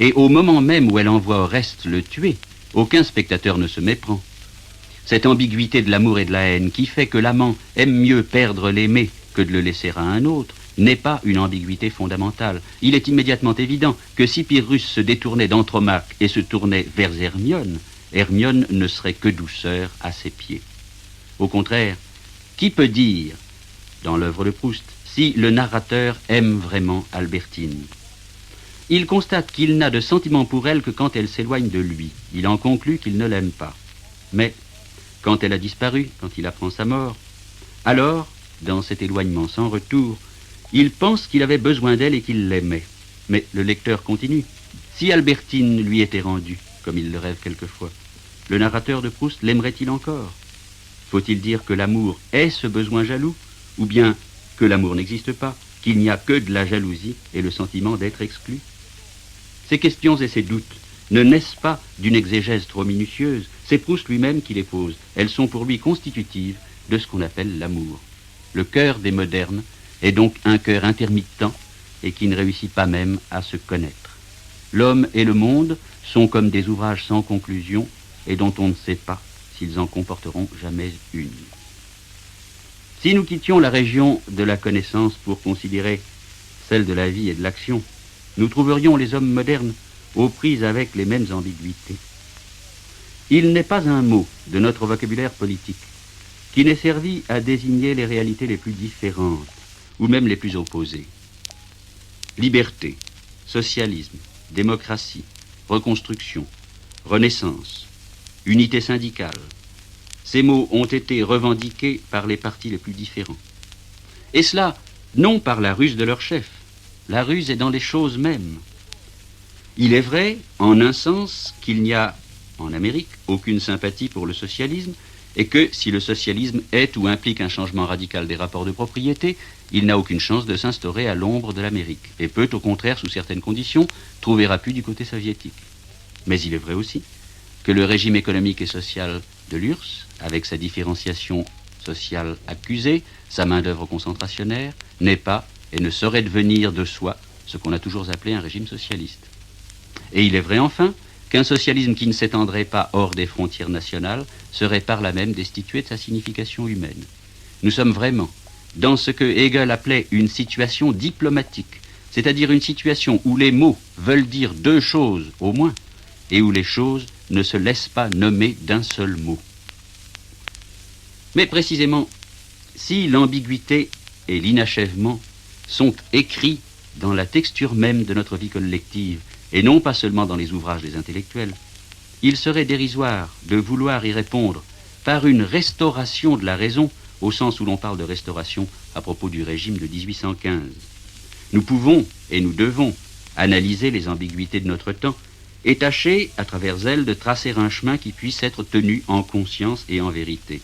Et au moment même où elle envoie Oreste le tuer, aucun spectateur ne se méprend. Cette ambiguïté de l'amour et de la haine qui fait que l'amant aime mieux perdre l'aimé que de le laisser à un autre n'est pas une ambiguïté fondamentale. Il est immédiatement évident que si Pyrrhus se détournait d'Andromaque et se tournait vers Hermione, Hermione ne serait que douceur à ses pieds. Au contraire, qui peut dire, dans l'œuvre de Proust, si le narrateur aime vraiment Albertine. Il constate qu'il n'a de sentiment pour elle que quand elle s'éloigne de lui. Il en conclut qu'il ne l'aime pas. Mais quand elle a disparu, quand il apprend sa mort, alors, dans cet éloignement sans retour, il pense qu'il avait besoin d'elle et qu'il l'aimait. Mais le lecteur continue. Si Albertine lui était rendue, comme il le rêve quelquefois, le narrateur de Proust l'aimerait-il encore? Faut-il dire que l'amour est ce besoin jaloux, ou bien que l'amour n'existe pas, qu'il n'y a que de la jalousie et le sentiment d'être exclu? Ces questions et ces doutes ne naissent pas d'une exégèse trop minutieuse, c'est Proust lui-même qui les pose. Elles sont pour lui constitutives de ce qu'on appelle l'amour. Le cœur des modernes est donc un cœur intermittent et qui ne réussit pas même à se connaître. L'homme et le monde sont comme des ouvrages sans conclusion et dont on ne sait pas s'ils en comporteront jamais une. Si nous quittions la région de la connaissance pour considérer celle de la vie et de l'action, nous trouverions les hommes modernes aux prises avec les mêmes ambiguïtés. Il n'est pas un mot de notre vocabulaire politique qui n'ait servi à désigner les réalités les plus différentes, ou même les plus opposées. Liberté, socialisme, démocratie, reconstruction, renaissance, unité syndicale. Ces mots ont été revendiqués par les partis les plus différents. Et cela, non par la ruse de leur chef. La ruse est dans les choses mêmes. Il est vrai, en un sens, qu'il n'y a, en Amérique, aucune sympathie pour le socialisme, et que si le socialisme est ou implique un changement radical des rapports de propriété, il n'a aucune chance de s'instaurer à l'ombre de l'Amérique, et peut, au contraire, sous certaines conditions, trouver appui du côté soviétique. Mais il est vrai aussi que le régime économique et social de l'URSS, avec sa différenciation sociale accusée, sa main-d'œuvre concentrationnaire, n'est pas et ne saurait devenir de soi ce qu'on a toujours appelé un régime socialiste. Et il est vrai enfin qu'un socialisme qui ne s'étendrait pas hors des frontières nationales serait par là même destitué de sa signification humaine. Nous sommes vraiment dans ce que Hegel appelait une situation diplomatique, c'est-à-dire une situation où les mots veulent dire deux choses au moins, et où les choses ne se laissent pas nommer d'un seul mot. Mais précisément, si l'ambiguïté et l'inachèvement sont écrits dans la texture même de notre vie collective, et non pas seulement dans les ouvrages des intellectuels, il serait dérisoire de vouloir y répondre par une restauration de la raison, au sens où l'on parle de restauration à propos du régime de 1815. Nous pouvons et nous devons analyser les ambiguïtés de notre temps et tâcher, à travers elles, de tracer un chemin qui puisse être tenu en conscience et en vérité.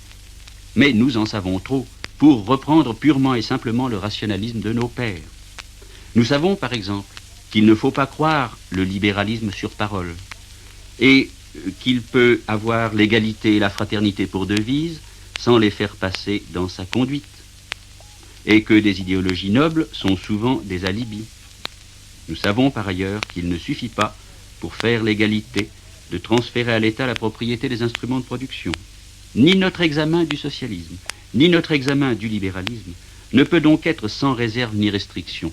Mais nous en savons trop pour reprendre purement et simplement le rationalisme de nos pères. Nous savons, par exemple, qu'il ne faut pas croire le libéralisme sur parole, et qu'il peut avoir l'égalité et la fraternité pour devise sans les faire passer dans sa conduite, et que des idéologies nobles sont souvent des alibis. Nous savons par ailleurs qu'il ne suffit pas, pour faire l'égalité, de transférer à l'État la propriété des instruments de production. Ni notre examen du socialisme, ni notre examen du libéralisme ne peut donc être sans réserve ni restriction.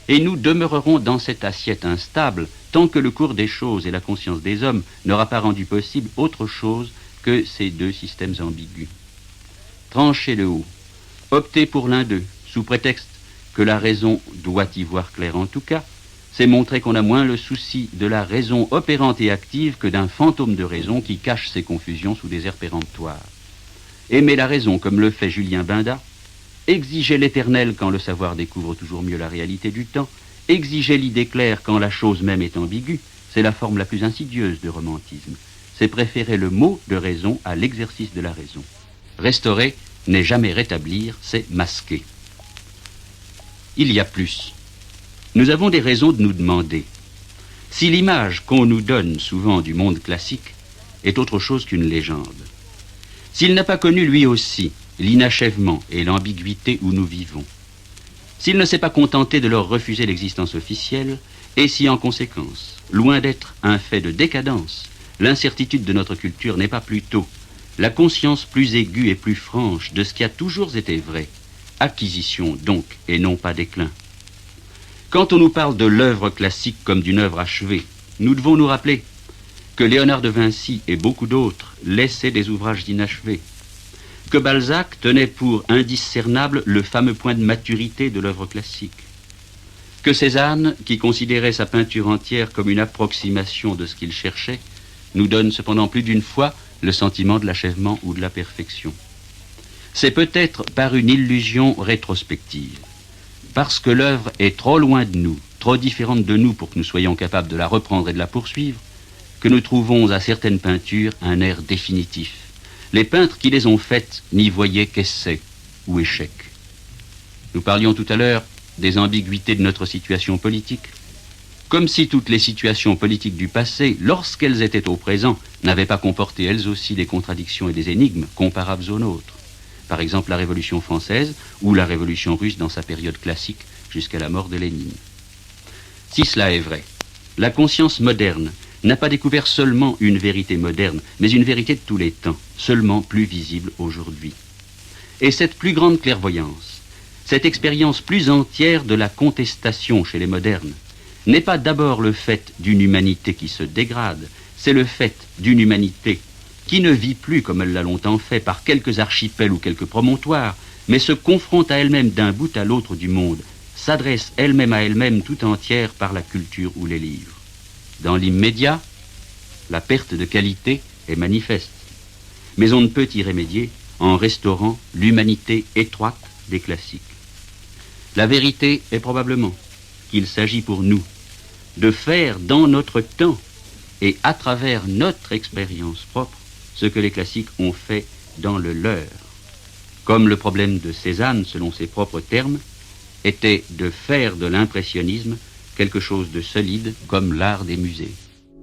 Et nous demeurerons dans cette assiette instable tant que le cours des choses et la conscience des hommes n'aura pas rendu possible autre chose que ces deux systèmes ambigus. Trancher le haut, opter pour l'un d'eux, sous prétexte que la raison doit y voir clair en tout cas, c'est montrer qu'on a moins le souci de la raison opérante et active que d'un fantôme de raison qui cache ses confusions sous des airs péremptoires. Aimer la raison comme le fait Julien Binda, exiger l'éternel quand le savoir découvre toujours mieux la réalité du temps, exiger l'idée claire quand la chose même est ambiguë, c'est la forme la plus insidieuse de romantisme. C'est préférer le mot de raison à l'exercice de la raison. Restaurer n'est jamais rétablir, c'est masquer. Il y a plus. Nous avons des raisons de nous demander si l'image qu'on nous donne souvent du monde classique est autre chose qu'une légende. S'il n'a pas connu lui aussi l'inachèvement et l'ambiguïté où nous vivons, s'il ne s'est pas contenté de leur refuser l'existence officielle, et si en conséquence, loin d'être un fait de décadence, l'incertitude de notre culture n'est pas plutôt la conscience plus aiguë et plus franche de ce qui a toujours été vrai, acquisition donc et non pas déclin. Quand on nous parle de l'œuvre classique comme d'une œuvre achevée, nous devons nous rappeler que Léonard de Vinci et beaucoup d'autres laissaient des ouvrages inachevés. que Balzac tenait pour indiscernable le fameux point de maturité de l'œuvre classique, que Cézanne, qui considérait sa peinture entière comme une approximation de ce qu'il cherchait, nous donne cependant plus d'une fois le sentiment de l'achèvement ou de la perfection. C'est peut-être par une illusion rétrospective, parce que l'œuvre est trop loin de nous, trop différente de nous pour que nous soyons capables de la reprendre et de la poursuivre, que nous trouvons à certaines peintures un air définitif. Les peintres qui les ont faites n'y voyaient qu'essai ou échec. Nous parlions tout à l'heure des ambiguïtés de notre situation politique, comme si toutes les situations politiques du passé, lorsqu'elles étaient au présent, n'avaient pas comporté elles aussi des contradictions et des énigmes comparables aux nôtres. Par exemple la Révolution française ou la Révolution russe dans sa période classique jusqu'à la mort de Lénine. Si cela est vrai, la conscience moderne n'a pas découvert seulement une vérité moderne, mais une vérité de tous les temps, seulement plus visible aujourd'hui. Et cette plus grande clairvoyance, cette expérience plus entière de la contestation chez les modernes, n'est pas d'abord le fait d'une humanité qui se dégrade, c'est le fait d'une humanité qui ne vit plus comme elle l'a longtemps fait par quelques archipels ou quelques promontoires, mais se confronte à elle-même d'un bout à l'autre du monde, s'adresse elle-même à elle-même tout entière par la culture ou les livres. Dans l'immédiat, la perte de qualité est manifeste, mais on ne peut y remédier en restaurant l'humanité étroite des classiques. La vérité est probablement qu'il s'agit pour nous de faire dans notre temps et à travers notre expérience propre ce que les classiques ont fait dans le leur. Comme le problème de Cézanne, selon ses propres termes, était de faire de l'impressionnisme quelque chose de solide comme l'art des musées.